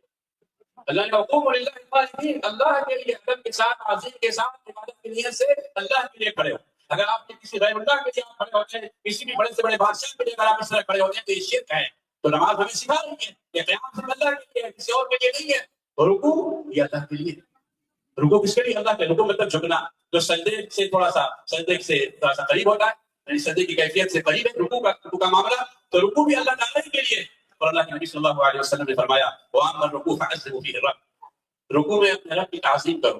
اللہ نے حکم اللہ کے لیے ادب کے ساتھ، عظیم کے ساتھ عبادت کی نیت سے اللہ کے لیے کھڑے ہو. اگر آپ کسی غیر اللہ کے لیے آپ کھڑے ہوتے ہیں، کسی بھی بڑے سے بڑے بادشاہ کے لیے اگر آپ اس طرح کھڑے ہوتے ہیں تو یہ شرک ہے. تو نماز ہمیں سکھا رہی ہے کہ قیام صرف اللہ کے لیے، کسی اور کے لیے نہیں ہے. رکوع یہ اللہ کے لیے. رکوع کس کے لیے؟ اللہ کے. رکوع مطلب جھکنا، جو سجدے سے تھوڑا سا قریب ہوتا ہے، یعنی سجدے کی کیفیت سے قریب ہے رکوع کا معاملہ. تو رکوع بھی اللہ تعالیٰ کے لیے. اور اللہ کے نبی صلی اللہ علیہ وسلم نے فرمایا وَأَمَّا الرُّكُوعُ فَعَظِّمُوا فِيهِ الرَّبَّ. رکوع میں اپنے رب کی تعظیم کرو.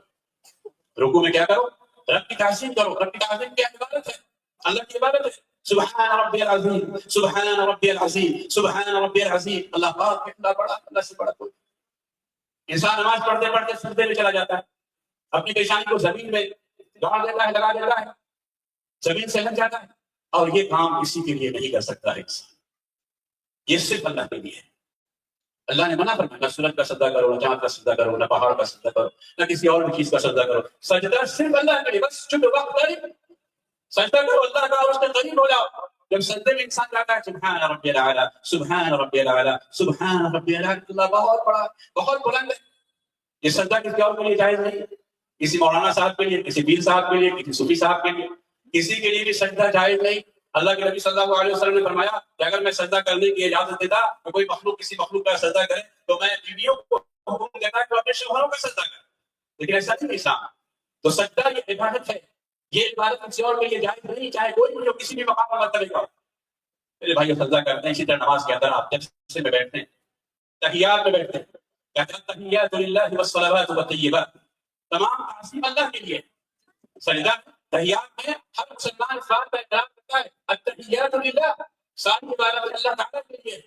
رکوع میں کیا کرو؟ رب کی تعظیم کرو. رب کی تعظیم کیا عبادت ہے؟ اللہ کی عبادت ہے. سبحان ربی العظیم، سبحان ربی العظیم، سبحان ربی العظیم. اللہ پاک ہے، اللہ بڑا، اللہ سے بڑا کوئی. انسان نماز پڑھتے پڑھتے سجدے میں چلا جاتا ہے، اپنی پیشانی کو زمین میں دوڑ دیتا ہے، لگا دیتا ہے، زمین سے ہٹ جاتا ہے. اور یہ کام کسی کے لیے نہیں کر سکتا ہے انسان، یہ صرف اللہ کے لیے ہے. اللہ نے منع فرمایا نہ سورج کا سجدہ کرو، نہ چاند کا سجدہ کرو، نہ پہاڑ کا سجدہ کرو، نہ کسی اور چیز کا سجدہ کرو. سجدہ صرف اللہ کے لیے. بس چپ وقت قریب سجدہ کرو اللہ کا، اس کے قریب ہو جاؤ. جب سجدے میں انسان جاتا ہے سبحان ربی الاعلیٰ، سبحان ربی الاعلیٰ، سبحان ربی الاعلیٰ، اللہ بہت بڑا، بہت بلند ہے. یہ سجدہ کسی اور کے لیے جائز نہیں، کسی مولانا صاحب کے لیے، کسی پیر صاحب کے لیے، کسی صوفی صاحب کے لیے، کسی کے لیے بھی سجدہ جائز نہیں. اللہ کے نبی صلی اللہ علیہ وسلم نے فرمایا کہ اگر میں سجدہ کرنے کی اجازت دیتا کہ کوئی مخلوق کسی مخلوق کا سجدہ کرے تو میں بیویوں کو حکم دیتا کہ وہ اپنے شوہروں کا سجدہ کرے. لیکن ایسا نہیں اسلام. تو سجدہ یہ عبادت ہے، یہ عبادت کسی اور کے لیے جائز نہیں، چاہے کوئی بھی جو کسی بھی مقام پر مرتبہ ہو. میرے بھائی سجدہ کرتے ہیں. اسی طرح نماز کے اندر آپ جلسے میں بیٹھتے ہیں، تحیات میں بیٹھتے ہیں، کہتے ہیں التحیات للہ والصلوات والطیبات. تمام تعظیم اللہ کے لیے. سجدہ تحیات میں ہر مسلمان اس بات کا اعتراف کرتا ہے التحیات للہ، ساری عبادت اللہ تعالیٰ کے لیے.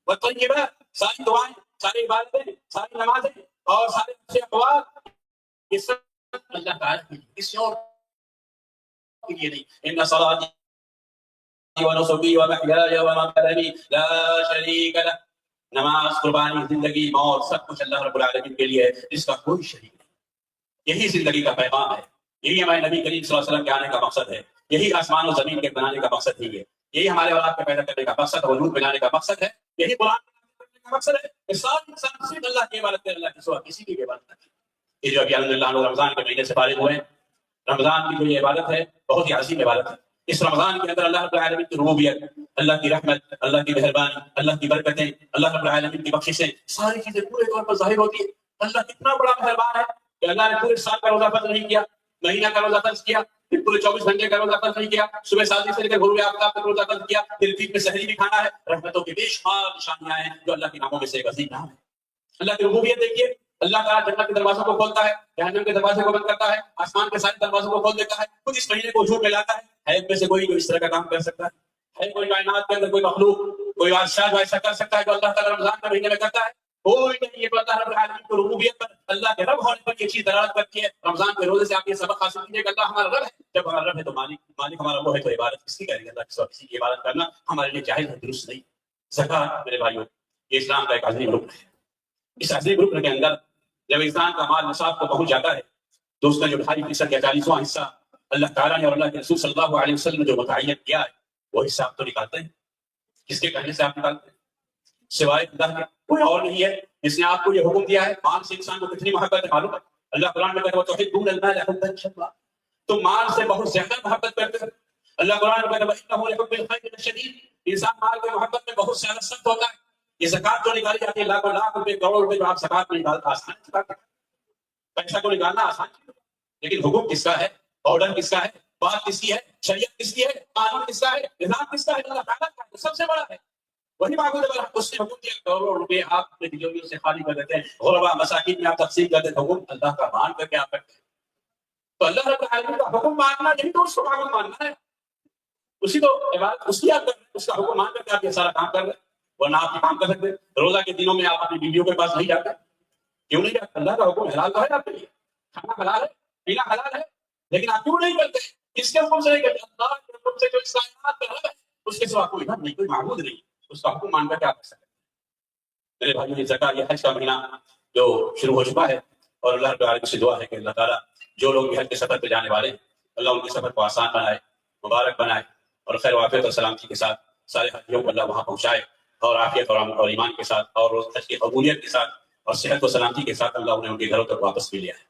والطیبات، ساری دعائیں، ساری عبادتیں، ساری نمازیں اور سارے اچھے اقوال، یہ سب اللہ تعالیٰ کے لیے، کسی اور کے لیے نہیں. ان صلاتی ونسکی ومحیای ومماتی لا شریک لہ. نماز، قربانی، زندگی، موت، سب کچھ اللہ رب العالمین کے لیے ہے، جس کا کوئی شریک نہیں. یہی زندگی کا پیغام ہے، یہی ہمارے نبی کریم صلی اللہ علیہ وسلم کے آنے کا مقصد ہے، یہی آسمان و زمین کے بنانے کا مقصد ہی ہے، یہی ہمارے اولاد کو پیدا کرنے کا مقصد ہے، وجود بنانے کا مقصد ہے، یہی قرآن کرنے کا مقصد ہے کہ سارے انسان صرف اللہ کی عبادت کرے، اللہ کے سوا کسی کی عبادت نہ کرے. یہ جو ابھی الحمدللہ ہم رمضان کے مہینے سے فارغ ہوئے ہیں، رمضان کی جو یہ عبادت ہے بہت ہی عظیم عبادت ہے. اس رمضان کے اندر اللہ رب العالمین کی ربوبیت، اللہ کی رحمت، اللہ کی مہربانی، اللہ کی برکتیں، اللہ رب العالمین کی بخششیں، ساری چیزیں پورے طور پر ظاہر ہوتی ہیں. اللہ کتنا بڑا مہربان ہے کہ اللہ نے پورے سال کا روزہ فرض نہیں کیا، مہینہ کا روزہ فرض کیا، پھر پورے 24 گھنٹے کا روزہ فرض نہیں کیا، صبح سازی سے لے کر غروب آفتاب تک روزہ فرض کیا، پھر عید میں سحری بھی کھانا ہے. رحمتوں کی بے شمار نشانیاں ہیں جو اللہ کے ناموں میں سے ایک عظیم نام ہے. اللہ کی ربوبیت دیکھیے، اللہ تعالیٰ جنت کے دروازوں کو کھولتا ہے، جہنم کے دروازے کو بند کرتا ہے، آسمان کے سارے دروازوں کو کھول دیتا ہے، خود اس مہینے کو وجود میں لاتا ہے. ان میں سے کوئی جو اس طرح کا کام کر سکتا ہے کوئی کائنات کے اندر کوئی مخلوق، کوئی بادشاہ جو ایسا کر سکتا ہے جو اللہ تعالیٰ رمضان کے مہینے میں کرتا ہے؟ کوئی نہیں. یہ تو اللہ رب العالمین کی ربوبیت پر، اللہ کے رب ہونے پر یہ چیز دلالت کرتی ہے. رمضان کے روزے سے آپ یہ سبق حاصل کیجیے کہ اللہ ہمارا رب ہے. جب ہمارا رب ہے تو مالک ہمارا وہ ہے، تو عبادت کس کی کریں گے؟ اللہ کے سوا کسی کی عبادت کرنا ہمارے لیے جائز ہے، درست نہیں. زکوٰۃ میرے بھائیوں یہ اسلام کا ایک عظیم رکن ہے. اس عظیم رکن کے اندر جب انسان کا مال نصاب کو پہنچ جاتا ہے دوستوں جو 2.5% یا 40واں حصہ اللہ تعالیٰ نے اور اللہ کے رسول صلی اللہ علیہ وسلم نے جو متعین کیا ہے وہ حصہ آپ تو نکالتے ہیں. کس کے کہنے سے آپ نکالتے ہیں؟ سوائے اللہ کے کوئی اور نہیں ہے جس نے آپ کو یہ حکم دیا ہے. مال سے انسان کو کتنی محبت ہے معلوم ہے؟ اللہ قرآن میں کہتا ہے وَتُحِبُّونَ الْمَالَ حُبًّا جَمًّا، تو مال سے بہت زیادہ محبت کرتے ہیں. اللہ قرآن میں کہتا ہے وَإِنَّهُ لِحُبِّ الْخَيْرِ لَشَدِيدٌ، انسان مال کی محبت میں بہت زیادہ سخت ہوتا ہے. یہ زکات جو نکالی جاتی ہے لاکھ روپے کروڑ روپے جو آپ زکات میں نکالتے آسان ہے. پیسہ کو نکالنا آسان ہے، لیکن حکم کس کا ہے؟ آرڈر کس کا ہے؟ بات کس کی ہے؟ شریعت کس کی ہے؟ قانون کس کا ہے؟ نظام کس کا ہے؟ اللہ تعالیٰ کا ہے، سب سے بڑا ہے. وہی معبود اگر اس نے حکم دیا کروڑوں روپے آپ اپنے تجوریوں سے خالی کر دیتے ہیں، غربا مساکین میں آپ تقسیم کر دیتے ہیں، حکم اللہ کا مان کر کے آپ کرتے ہیں. تو اللہ رب العالمین کا حکم ماننا یہی تو اس کو معبود ماننا ہے. اسی تو عبادت اس کی آپ کر رہے ہیں، اس کا حکم مان کر کے آپ یہ سارا کام کر رہے ہیں. ورنہ آپ یہ کام کر سکتے ہیں. روزہ کے دنوں میں آپ اپنی بیویوں کے پاس نہیں جاتے. کیوں نہیں جاتے؟ اللہ کا حکم حلال تو ہے آپ کے لیے، کھانا حلال ہے، پینا حلال ہے، لیکن آپ کیوں نہیں کرتے؟ کس کے حکم سے نہیں کرتے؟ اللہ کے حکم سے جو اس کائنات کا رب ہے اس کے سوا کوئی رب نہیں، کوئی معبود نہیں. اس کا حکم مان کر کیا کر سکتے ہیں؟ میرے بھائیوں یہ زکات یہ حج کا مہینہ جو شروع ہو چکا ہے، اور اللہ رب العالمین سے دعا ہے کہ اللہ تعالیٰ جو لوگ بھی حج کے سفر پہ جانے والے ہیں اللہ ان کے سفر کو آسان بنائے، مبارک بنائے، اور خیر و عافیت اور سلامتی کے ساتھ سارے حجیوں کو اللہ وہاں پہنچائے، اور عافیت اور ایمان کے ساتھ اور حج کی قبولیت کے ساتھ اور صحت و سلامتی کے ساتھ اللہ انہیں ان کے گھروں تک واپس بھی لیا ہے.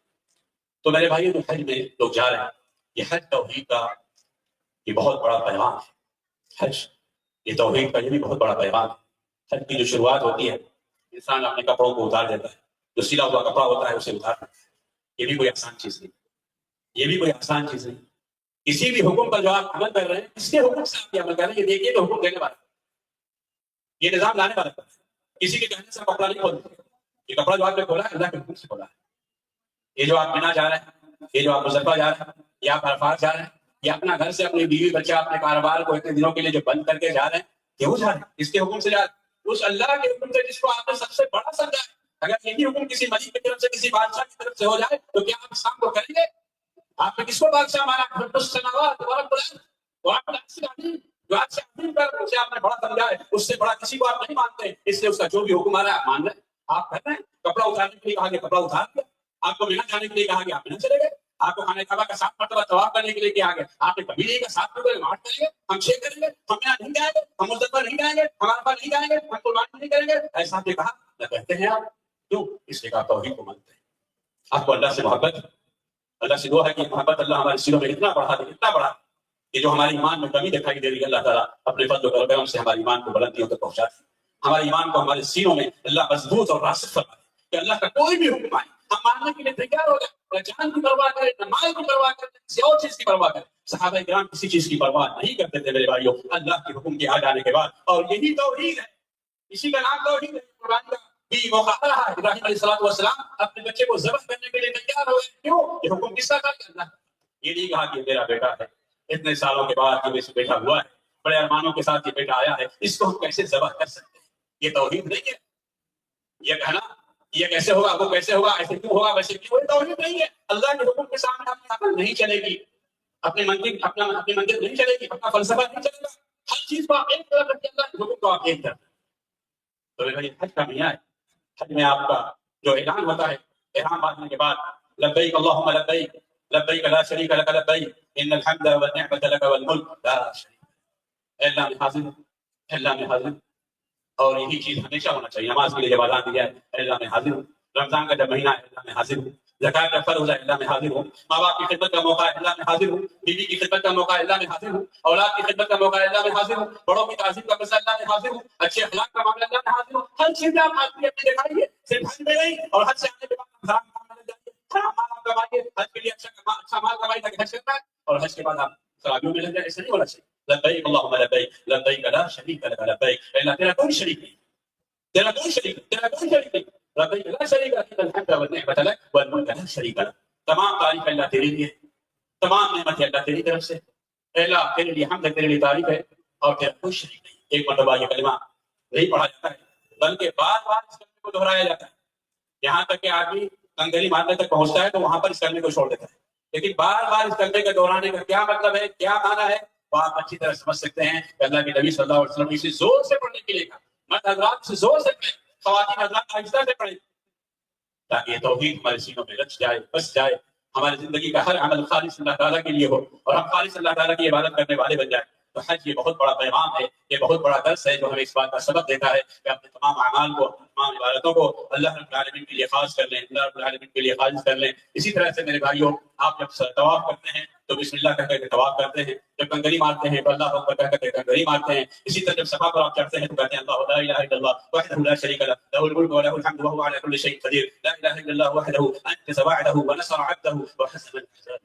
تو میرے بھائیوں جو حج میں لوگ جا رہے ہیں، یہ حج توحید کا یہ بہت بڑا پیغام ہے. حج یہ توحید کا یہ بھی بہت بڑا پیغام ہے. حج کی جو شروعات ہوتی ہے انسان اپنے کپڑوں کو اتار دیتا ہے، جو سلا ہوا کپڑا ہوتا ہے اسے اتار دیتا ہے. یہ بھی کوئی آسان چیز نہیں، یہ بھی کوئی آسان چیز نہیں. کسی بھی حکم پر جو آپ عمل کر رہے ہیں اس کے حکم سے آپ یہ عمل کر رہے ہیں. یہ دیکھیے تو حکم دینے والا، یہ نظام لانے والا، کسی کے کہنے سے کپڑا نہیں کھولتے. یہ کپڑا جو آپ نے کھولا ہے اللہ کے حکم سے کھولا ہے. یہ جو آپ منا جا رہے ہیں، یہ جو آپ مزدلفہ جا رہے ہیں، یا آپ عرفات جا رہے ہیں، یا اپنا گھر سے اپنی بیوی بچہ اپنے کاروبار کو اتنے دنوں کے لیے جو بند کر کے جا رہے ہیں، کیوں جا رہے ہیں؟ اس کے حکم سے جا رہے ہیں. اس اللہ کے حکم سے جس کو آپ نے سب سے بڑا سمجھا ہے. اگر یہی حکم کسی ملک کی طرف سے کسی بادشاہ کی طرف سے ہو جائے تو کیا آپ اس کام کو کریں گے؟ آپ نے کس کو بادشاہ مانا؟ جو آپ سے عظیم کر اسے آپ نے بڑا سمجھا ہے، اس سے بڑا کسی کو آپ نہیں مانتے، اس لیے اس کا جو بھی حکم آ رہا ہے آپ مان رہے ہیں. آپ کہتے ہیں کپڑا اتارنے کے لیے کہا گیا کپڑا اتار دیا، آپ کو مینا جانے کے لیے کہا گیا آپ مینا چلے گئے، آپ کو خانہ کعبہ کا 7 مرتبہ طواف کرنے کے لیے کہا گیا آپ نے کبھی نہیں کہا 7 مرتبہ 8 کریں گے، ہم 6 کریں گے، ہم مینا نہیں جائیں گے، ہم مزدلفہ نہیں جائیں گے، ہم عرفہ نہیں جائیں گے، ہم قربانی نہیں کریں گے. ایسا آپ نے کہا نہ کہتے ہیں آپ. کیوں؟ اس لیے کہ آپ توحید کو مانتے ہیں. آپ کو اللہ سے محبت ہے. اللہ سے دعا ہے کہ محبت اللہ ہمارے سینوں میں اتنا بڑھا دے، اتنا بڑھا کہ جو ہمارے ایمان میں کمی دکھائی دے رہی ہے اللہ تعالیٰ اپنے فضل و کرم سے ہمارے ایمان کو بلندیوں تک پہنچا دے. ہمارے ایمان کو ہمارے سینوں میں اللہ مضبوط اور راسخ فرما دے کہ اللہ کا کوئی بھی حکم آئے ہم ماننے کے لیے تیار ہو جائیں. نہ جان کی پرواہ کرے، نہ مال کی پرواہ کرے، کسی اور چیز کی پرواہ کرے. صحابہ کرام کسی چیز کی پرواہ نہیں کرتے تھے میرے بھائیوں اللہ کے حکم کے آ جانے کے بعد. اور یہی توحید ہے، اسی کا نام توحید ہے. قرآن کا بھی موقع آ رہا ہے ابراہیم علیہ السلام اپنے بچے کو ذبح کرنے کے لیے تیار ہوئے. کیوں؟ یہ حکم کس کا تھا؟ اللہ. یہ نہیں کہا کہ میرا بیٹا ہے، اتنے سالوں کے بعد جب اسے بیٹا ہوا ہے، بڑے ارمانوں کے ساتھ یہ بیٹا آیا ہے، اس کو ہم کیسے ذبح کر سکتے ہیں؟ یہ توحید نہیں ہے. یہ کہنا یہ کیسے ہوگا، وہ کیسے ہوگا، ایسے کیوں ہوگا، ویسے کیوں، یہ توحید نہیں ہے. اللہ کے حکم کے سامنے اپنی عقل نہیں چلے گی، اپنی منطق نہیں چلے گی، اپنا فلسفہ نہیں چلے گا. ہر چیز کو آپ ایک طرف رکھ کے اللہ کے حکم کو آپ ایک طرف. تو بھائی حج کا مہینہ ہے، حج میں آپ کا جو اعلان ہوتا ہے احرام باندھنے کے بعد لبیک اللہم لبیک لبیک لا شریک لک لبیک ان الحمد والنعمت لک والملک لا شریک لک. اللہ میں حاضر ہوں، اللہ میں حاضر ہوں. اور یہی چیز ہمیشہ ہونا چاہیے. نماز کے لیے جب اذان دی جائے اللہ میں حاضر ہوں. رمضان کا جب مہینہ ہے اللہ میں حاضر ہوں. زکات کا فرض ہے اللہ میں حاضر ہوں. ماں باپ کی خدمت کا موقع ہے اللہ میں حاضر ہوں. بیوی کی خدمت کا موقع ہے اللہ میں حاضر ہوں. اولاد کی خدمت کا موقع ہے اللہ میں حاضر ہوں. بڑوں کی تعظیم کا مسئلہ اللہ میں حاضر ہوں. اچھے اخلاق کا معاملہ اللہ میں حاضر ہوں. ہر چیز میں آپ حاضری اپنی دکھائیے، صرف حج میں نہیں. اور حج سے آنے کے بعد حرام کام میں جائیے، حرام مال آپ کمائیے، حج کے لیے اچھا مال کمائیے تاکہ حج کرنا ہے، اور حج کے بعد آپ خرابیوں میں لگ جائے. ایسا نہیں ہونا چاہیے. لبیک اللہم لبیک لبیک لا شریک لک لبیک. اللہ تیرا کوئی شریک نہیں، تیرا کوئی شریک نہیں، تیرا کوئی شریک نہیں. لبیک لا شریک لک الحمد والنعمت لک والملک لا شریک لک. تمام تعریف اللہ تیرے لیے، تمام نعمت اللہ تیری طرف سے. اللہ تیرے لیے حمد ہے، تیرے لیے تعریف ہے، اور تیرا کوئی شریک نہیں. ایک مرتبہ یہ کلمہ نہیں پڑھا جاتا ہے بلکہ بار بار اس کلمے کو دہرایا جاتا ہے، یہاں تک کہ آدمی کنگری مارنے تک پہنچتا ہے تو وہاں پر اس کلمے کو چھوڑ دیتا ہے. لیکن بار بار اس کلمے کے دہرانے کا کیا مطلب ہے، کیا معنی ہے، وہ آپ اچھی طرح سمجھ سکتے ہیں کہ اللہ کے نبی صلی اللہ علیہ وسلم اسے زور سے پڑھنے کے لیے کہا. مرد حضرات سے زور سے پڑھیں، خواتین حضرات آہستہ سے پڑھیں، تاکہ یہ توحید ہمارے سینوں میں رچ جائے، بس جائے، ہماری زندگی کا ہر عمل خالص اللہ تعالیٰ کے لیے ہو اور ہم خالص اللہ تعالیٰ کی عبادت کرنے والے بن جائیں. تو حج یہ بہت بڑا پیغام ہے، یہ بہت بڑا درس ہے جو ہمیں اس بات کا سبق دیتا ہے کہ اپنے تمام اعمال کو، تمام عبادتوں کو اللہ رب العالمین کے لیے خاص کر لیں، اللہ رب العالمین کے لیے خالص کر لیں. اسی طرح سے میرے بھائیوں، آپ جب طواف کرتے ہیں تو بسم اللہ کہہ کر کے طواف کرتے ہیں، جب کنگری مارتے ہیں تو اللہ اکبر کہہ کر کے کنگری مارتے ہیں. اسی طرح جب صفا پر آپ چڑھتے ہیں تو کہتے ہیں اللہ لا الہ الا اللہ وحدہ لا شریک لہ لہ الملک وله الحمد وهو على كل شيء قدير لا اله الا الله وحده انجز وعده ونصر عبده وحزم الاحزاب.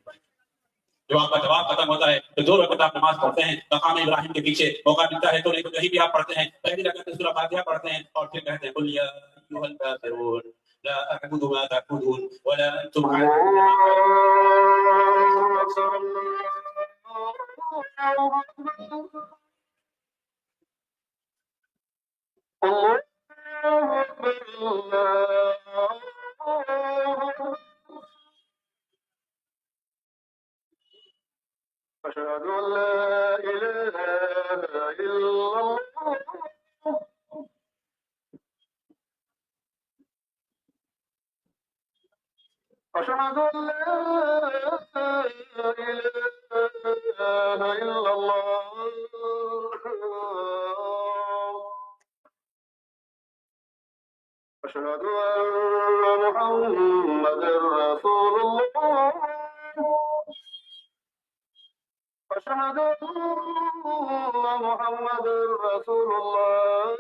جو آپ کا طواف ختم ہوتا ہے تو 2 رکعت آپ نماز پڑھتے ہیں مقام ابراہیم کے پیچھے، موقع ملتا ہے تو نہیں تو کہیں بھی آپ پڑھتے ہیں، پہلی رکعت میں سورہ فاتحہ پڑھتے ہیں اور پھر کہتے ہیں قل یا ایھا الکافرون لا اعبد ما تعبدون ولا انتم عابدون أشهد أن لا إله إلا الله أشهد أن لا إله إلا الله أشهد أن محمدا رسول الله أشهد أن محمدا رسول الله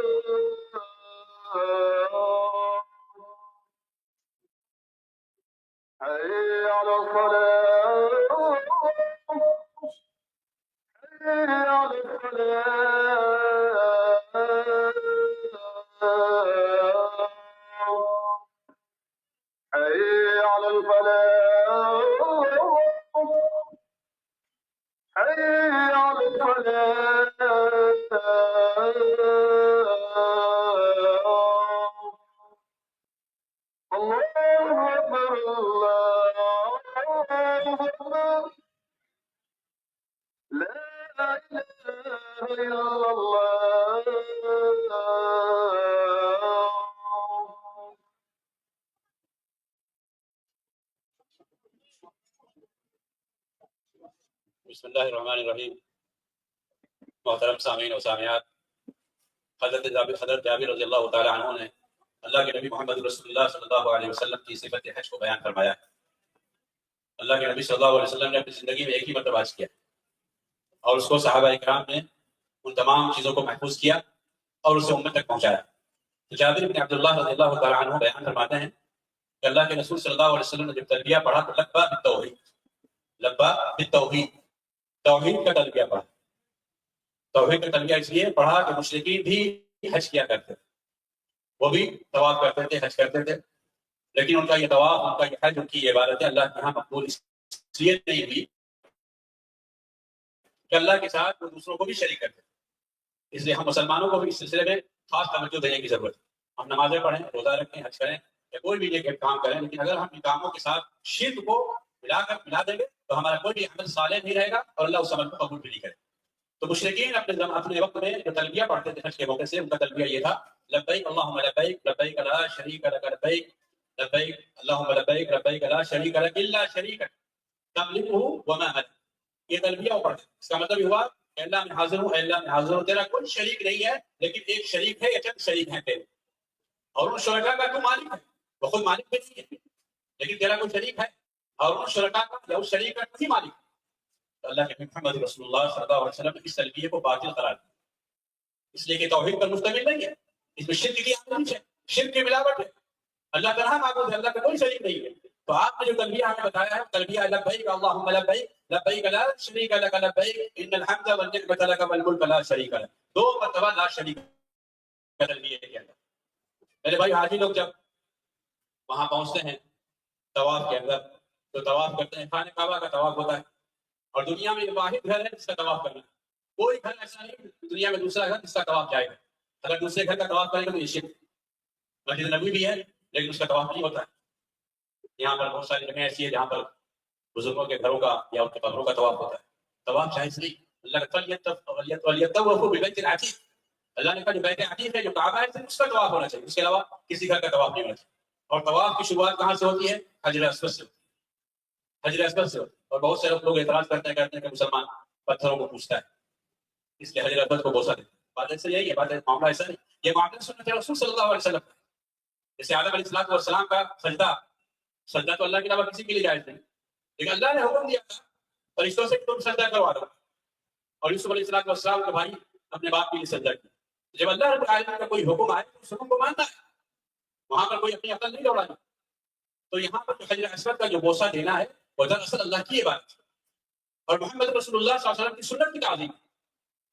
حي على الصلاة حي على الفلاح حي على الفلاح حي على الفلاح. الله أكبر الله أكبر لا إله إلا الله. بسم اللہ الرحمن الرحیم. محترم سامعین و سامعات، حضرت جابر رضی اللہ تعالی عنہ نے اللہ کے نبی محمد رسول اللہ صلی اللہ علیہ وسلم کی صفت حج کو بیان فرمایا. اللہ کے نبی صلی اللہ علیہ وسلم نے اپنی زندگی میں ایک ہی مرتبہ حج کیا اور اس کو صحابہ اکرام نے ان تمام چیزوں کو محفوظ کیا اور اسے امت تک پہنچایا. تو جابر بن عبداللہ رضی اللہ تعالی عنہ بیان فرماتے ہیں کہ اللہ کے رسول صلی اللہ علیہ وسلم نے جب تلبیہ پڑھا تو لبا بالتوحید، لبا بالتوحید، توحید کا تلبیہ پڑھا. توحید کا تلبیہ اس لیے پڑھا کہ مشرکین بھی حج کیا کرتے تھے، وہ بھی طواف کرتے تھے، حج کرتے تھے، لیکن ان کا یہ طواف، ان کا یہ حج، ان کی یہ عبادت اللہ کے یہاں مقبول اس لیے نہیں ہوئی کہ اللہ کے ساتھ وہ دوسروں کو بھی شریک کرتے. اس لیے ہم مسلمانوں کو بھی اس سلسلے میں خاص توجہ دینے کی ضرورت ہے. ہم نمازیں پڑھیں، روزہ رکھیں، حج کریں یا کوئی بھی نیک کام کریں، لیکن اگر ہم ان کاموں کے ساتھ شرک کو ملا دیں گے تو ہمارا کوئی بھی عمل صالح نہیں رہے گا اور اللہ اس عمل کو قبول بھی نہیں کرے. تو مشرکین اپنے وقت میں جو تلبیہ پڑھتے تھے حج کے موقع سے، ان کا تلبیہ یہ تھا لبیک اللہم لبیک لبیک لا شریک لک لبیک لبیک اللہم لبیک لبیک لا شریک لک الا شریکا تملکہ وما ملک. یہ تلبیہ وہ پڑھتے. اس کا مطلب یہ ہوا کہ اللہ میں حاضر ہوں، اے اللہ میں حاضر ہوں، تیرا کوئی شریک نہیں ہے لیکن ایک شریک ہے یا چند شریک ہیں تیرے، اور ان شرکا کا تو مالک ہے، وہ خود مالک بھی نہیں ہے لیکن تیرا کوئی شریک ہے، اور ان شرکا کا یا اس شریک کا تو ہی مالک ہے. تو اللہ کے محمد رسول اللہ صلی اللہ علیہ وسلم نے اس تلبیہ کو باطل قرار دیا، اس لیے کہ توحید پر مشتمل نہیں ہے، اس میں شرک کی آمیزش ہے، شرک کی ملاوٹ ہے. اللہ تعالیٰ معبود ہے، اللہ کا کوئی شریک نہیں ہے. تو آپ نے جو تلبیہ ہمیں بتایا ہے، تلبیہ لبیک اللہم لبیک لبیک لا شریک لک لبیک ان الحمد والنعمت لک والملک لا شریک لک، 2 مرتبہ لا شریک کا تلبیہ کیا گیا. میرے بھائی، حاجی لوگ جب وہاں پہنچتے ہیں طواف کے اندر تو طواف کرتے ہیں، خانہ کعبہ کا طواف ہوتا ہے، اور دنیا میں یہ واحد گھر ہے جس کا طواف کرنا. کوئی گھر ایسا نہیں دنیا میں دوسرا گھر جس کا طواف جائے گا. اگر دوسرے گھر کا طواف کرے گا تو یہ شرک. مسجد نبوی بھی ہے لیکن اس کا طواف نہیں ہوتا ہے. یہاں پر بہت ساری جگہیں ایسی ہیں جہاں پر بزرگوں کے گھروں کا یا ان کے قبروں کا طواف ہوتا ہے. طواف جائز نہیں. اللہ کا فلیطوفوا بالبیت العتیق، اللہ نے کہا جو بیت عتیق ہے، جو کعبہ ہے، صرف اس کا طواف ہونا چاہیے، اس کے علاوہ کسی گھر کا طواف نہیں ہونا چاہیے. اور طواف کی شروعات کہاں سے ہوتی ہے؟ حجر اسود سے. حجر اسود سے. اور بہت سے لوگ اعتراض کرتے ہیں کہ مسلمان پتھروں کو پوچھتا ہے اس لیے حجر اسود کو بوسہ دیتا ہے. بات ایسا یہی ہے، بات معاملہ ایسا نہیں. یہ معاملہ سنت رسول صلی اللہ علیہ وسلم کا. جیسے آدم علیہ السلام کا سجدہ تو اللہ کے علاوہ کسی کے لیے جائز نہیں، لیکن اللہ نے حکم دیا تھا فرشتوں سے کہ تم سجدہ کروا دو، اور یوسف علیہ السلام کے بھائی اپنے باپ کے لیے سجدہ کیا. جب اللہ رب العالمین کا کوئی حکم آئے تو اس حکم کو ماننا ہے، وہاں پر کوئی اپنی عقل نہیں دوڑانی. تو یہاں پر حجر اسود کا جو بوسہ دینا ہے وہ دراصل اللہ کی عبادت ہے اور محمد رسول اللہ صلی اللہ علیہ وسلم کی سنت کی تعظیم،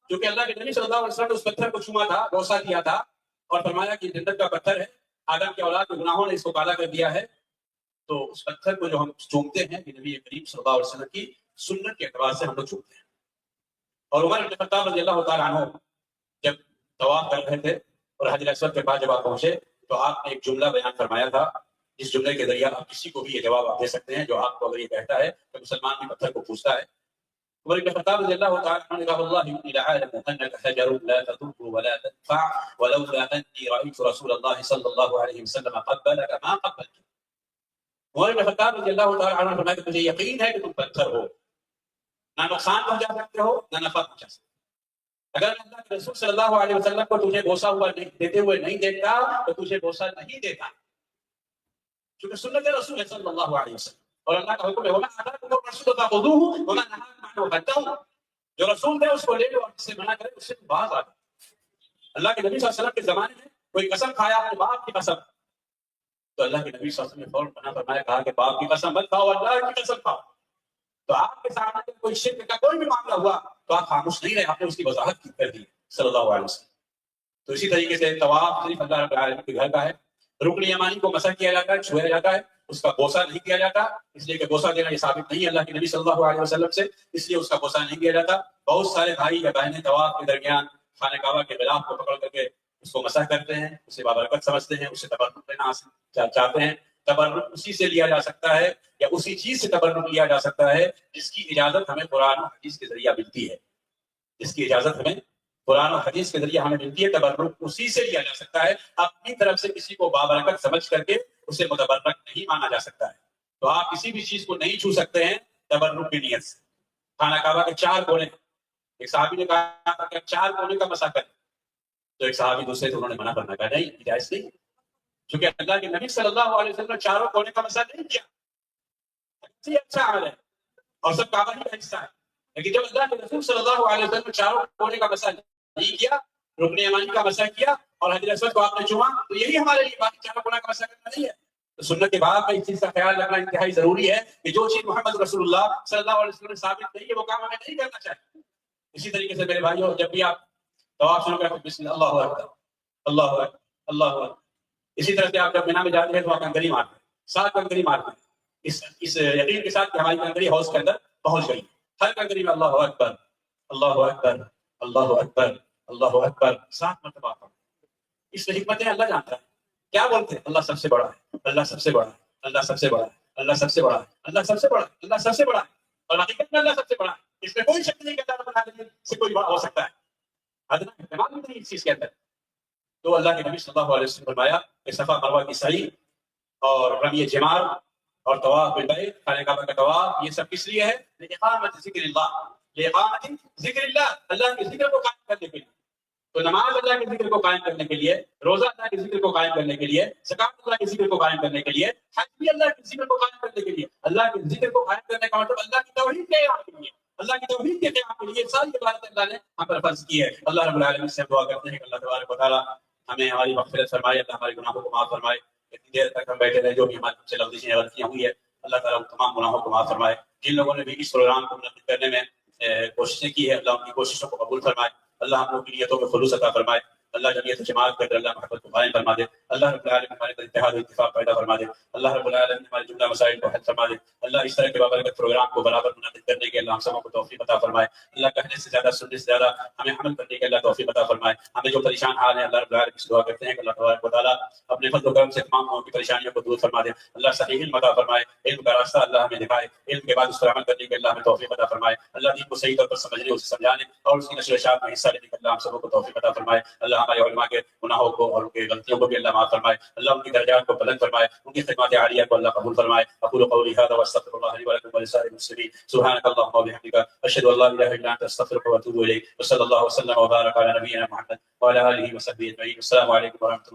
کیونکہ اللہ کے نبی صلی اللہ علیہ وسلم نے اس پتھر کو چھوا تھا، بوسہ دیا تھا اور فرمایا کہ جنت کا پتھر ہے، آدم کے اولاد کے گناہوں نے اس کو کالا کر دیا ہے. تو اس پتھر کو جو ہم چومتے ہیں کہ نبی کریم صلی اللہ علیہ وسلم کی سنت کے اعتبار سے ہم لوگ چومتے ہیں. اور عمر بن خطاب رضی اللہ تعالیٰ عنہ جب طواف کر رہے تھے اور حجر اسود کے پاس جب آپ پہنچے تو آپ نے ایک جملہ بیان فرمایا تھا، جس جملے کے ذریعے آپ کسی کو بھی یہ جواب آپ دے سکتے ہیں جو آپ کو اگر یہ کہتا ہے کہ مسلمان بھی پتھر کو پوچھتا ہے. عمر بن خطاب رضی اللہ تعالیٰ عنہ نے کہا واللہ انی لعالم انک حجر لا تضر ولا تنفع ولولا انی رأیت رسول اللہ صلی اللہ علیہ وسلم قبلک ما قبلک. عمر بن خطاب رضی اللہ تعالیٰ عنہ نے فرمایا کہ مجھے یقین ہے کہ تم پتھر ہو، نہ نقصان پہنچا سکتے ہو نہ نفع پہنچا سکتے. اگر اللہ کے رسول صلی اللہ علیہ وسلم کو تجھے بوسہ ہوا دیتے ہوئے نہیں دیتا تو تجھے بوسہ نہیں دیتا، کیونکہ سنت رسول ہے صلی اللہ علیہ وسلم. اور اللہ کا حکم ہے وما آتاکم الرسول فخذوه وما نهاکم عنه فانتهوا. جو رسول ہے اس کو لے لو اور جس سے منع کرے اس سے باز آ جاؤ. اللہ کے نبی صلی اللہ علیہ وسلم کے زمانے میں کوئی قسم کھایا اپنے باپ کی قسم تو اللہ کے نبی صلی اللہ علیہ وسلم نے فوراً منع فرمایا، کہا کہ باپ کی قسم مت کھاؤ، اللہ کی قسم کھاؤ. تو آپ کے سامنے کوئی شرک کا کوئی بھی معاملہ ہوا تو آپ خاموش نہیں رہے، آپ نے اس کی وضاحت کر دی صلی اللہ علیہ وسلم. تو اسی طریقے سے طواف صرف اللہ رب العالمین کے گھر کا ہے. رکن یمانی کو مسح کیا جاتا ہے، چھویا جاتا ہے، اس کا بوسہ نہیں دیا جاتا، اس لیے کہ بوسہ دینا یہ ثابت نہیں ہے اللہ کے نبی صلی اللہ علیہ وسلم سے، اس لیے اس کا بوسہ نہیں دیا جاتا. بہت سارے بھائی یا بہنیں طواف کے درمیان خانہ کعبہ کے غلاف کو پکڑ کر کے اس کو مسح کرتے ہیں، اسے بابرکت سمجھتے ہیں، اسے تبرک لینا حاصل چاہتے ہیں. تبرک اسی سے لیا جا سکتا ہے یا اسی چیز سے تبرک لیا جا سکتا ہے جس کی اجازت ہمیں قرآن و حدیث کے ذریعہ ملتی ہے، جس کی اجازت ہمیں قرآن و حدیث کے ذریعے ہمیں ملتی ہے. تبرک اسی سے لیا جا سکتا ہے، اپنی طرف سے کسی کو بابرکت سمجھ کر کے اسے متبرک نہیں مانا جا سکتا ہے. تو آپ کسی بھی چیز کو نہیں چھو سکتے ہیں تبرک کی نیت سے. خانہ کعبہ کے 4 کونے، ایک صحابی نے کہا کہ 4 کونے کا مسح کریں تو ایک صحابی دوسرے تھے، انہوں نے منع کرنا، کہا نہیں جائز نہیں، کیونکہ اللہ کے نبی صلی اللہ علیہ وسلم نے 4 کونے کا مسح نہیں کیا. یہ اچھا عمل ہے اور سب کعبہ ہی کا حصہ ہے، لیکن جب اللہ کے رسول صلی اللہ علیہ وسلم نے 4 کونے کا مسح نہیں کیا، رکن یمانی کا مسح کیا اور حجر اسود کو آپ نے چھوا، تو یہی ہمارے لیے باقی 4 کونے کا مسح کرنا نہیں ہے. تو سنت کے بعد میں اس چیز کا خیال رکھنا انتہائی ضروری ہے کہ جو چیز محمد رسول اللہ صلی اللہ علیہ وسلم نے ثابت نہیں ہے وہ کام ہمیں نہیں کرنا چاہیے. اسی طریقے سے میرے بھائیوں، جب بھی آپ طواف شروع کریں بسم اللہ اکبر اللہ اکبر اللہ اکبر. اسی طرح سے آپ جب مینا میں جاتے ہیں تو آپ کنکری مارتے ہیں، 7 کنکری مارتے ہیں، اس یقین کے ساتھ کہ ہماری کنکری حوض کے اندر پہنچ گئی. ہر کنکری میں اللہ اکبر اللہ اکبر اللہ اکبر اللہ اکبر 7 مرتبہ پڑھیں. اس میں حکمت ہے، اللہ جانتا ہے. کیا بولتے ہیں؟ اللہ سب سے بڑا ہے، اللہ سب سے بڑا ہے، اللہ سب سے بڑا ہے، اللہ سب سے بڑا ہے، اللہ سب سے بڑا ہے، اللہ سب سے بڑا ہے. اور حقیقت میں اللہ سب سے بڑا ہے، اس میں کوئی شک نہیں کہ اللہ رب العالمین سے کوئی بڑا ہو سکتا ہے. ادنا احتمال نہیں اس چیز کے اندر. تو اللہ کے نبی صلی اللہ علیہ وسلم فرمایا کہ صفا مروہ کی سعی اور رمی جمار اور طواف بالبیت، خانہ کعبہ کا طواف، یہ سب کس لیے ہے؟ لإقامت ذکر اللہ، لإقامت ذکر اللہ، اللہ کے ذکر کو قائم کرنے کے لیے. تو نماز اللہ کے ذکر کو قائم کرنے کے لیے، روزہ اللہ کے ذکر کو قائم کرنے کے لیے، زکات اللہ کے ذکر کو قائم کرنے کے لیے، حج بھی اللہ کے ذکر کو قائم کرنے کے لیے. اللہ کے ذکر کو قائم کرنے کا مطلب اللہ کی توحید کے قیام کے لیے، اللہ کی توحید کے قیام کے لیے ساری عبادت اللہ نے ہم پر فرض کی ہے. اللہ رب العالمین سے دعا کرتے ہیں کہ اللہ تبارک و تعالیٰ ہمیں ہماری مغفرت فرمائے، اللہ ہمارے گناہوں کو معاف فرمائے. اتنی دیر تک ہم بیٹھے رہے، جو بھی ہماری سے لفظیں غلطیاں ہوئی ہے اللہ تعالیٰ ان تمام گناہوں کو معاف فرمائے. جن لوگوں نے بھی اس پروگرام کو منعقد کرنے میں کوششیں کی ہے، اللہ ان کی کوششوں کو قبول فرمائے. اللہ ہم لوگ کی نیتوں میں خلوص عطا فرمائے. اللہ جمعیت و جماعت کر اللہ محبت کو قائم فرما دے. اللہ رب العالمین ہمارے اندر اتحاد و اتفاق پیدا فرما دے. اللہ رب العالمین ہمارے جملہ مسائل کو حل فرما دے. اللہ اس طرح کے بابرکت پروگرام کو برابر منعقد کرنے کے اللہ ہم سب کو توفیق عطا فرمائے. اللہ کہنے سے زیادہ سننے سے زیادہ ہمیں عمل کرنے کے اللہ توفیق عطا فرمائے. ہمیں جو پریشان حال ہیں اللہ رب العالمین سے دعا کرتے ہیں کہ اللہ تبارک و تعالیٰ اپنے فضل و کرم سے تمام لوگوں کی پریشانیوں کو دور فرما دے. اللہ صحیح علم عطا فرمائے، علم کا راستہ اللہ ہمیں دکھائے، علم کے بعد اس پر عمل کرنے کے اللہ ہمیں توفیق عطا فرمائے. اللہ دین کو صحیح طور پر سمجھنے، اسے سمجھانے اور اس کی نشر و اشاعت میں حصہ لینے کے اللہ ہم سب کو توفیق عطا فرمائے. اللہ ہمارے علماء کے گناہوں کو اور ان کی غلطیوں کو بھی اللہ معاف فرمائے، اللہ ان کی درجات کو بلند فرمائے، ان کی خدمات عالیہ کو اللہ قبول فرمائے۔ اقول قولی هذا واستغفر الله لي ولكم ولسائر المسلمين، سبحانك اللهم وبحمدك اشهد ان لا اله الا انت استغفرك واتوب اليك، وصلى الله وسلم وبارك على نبينا محمد وعلى اله وصحبه اجمعين، السلام عليكم ورحمة الله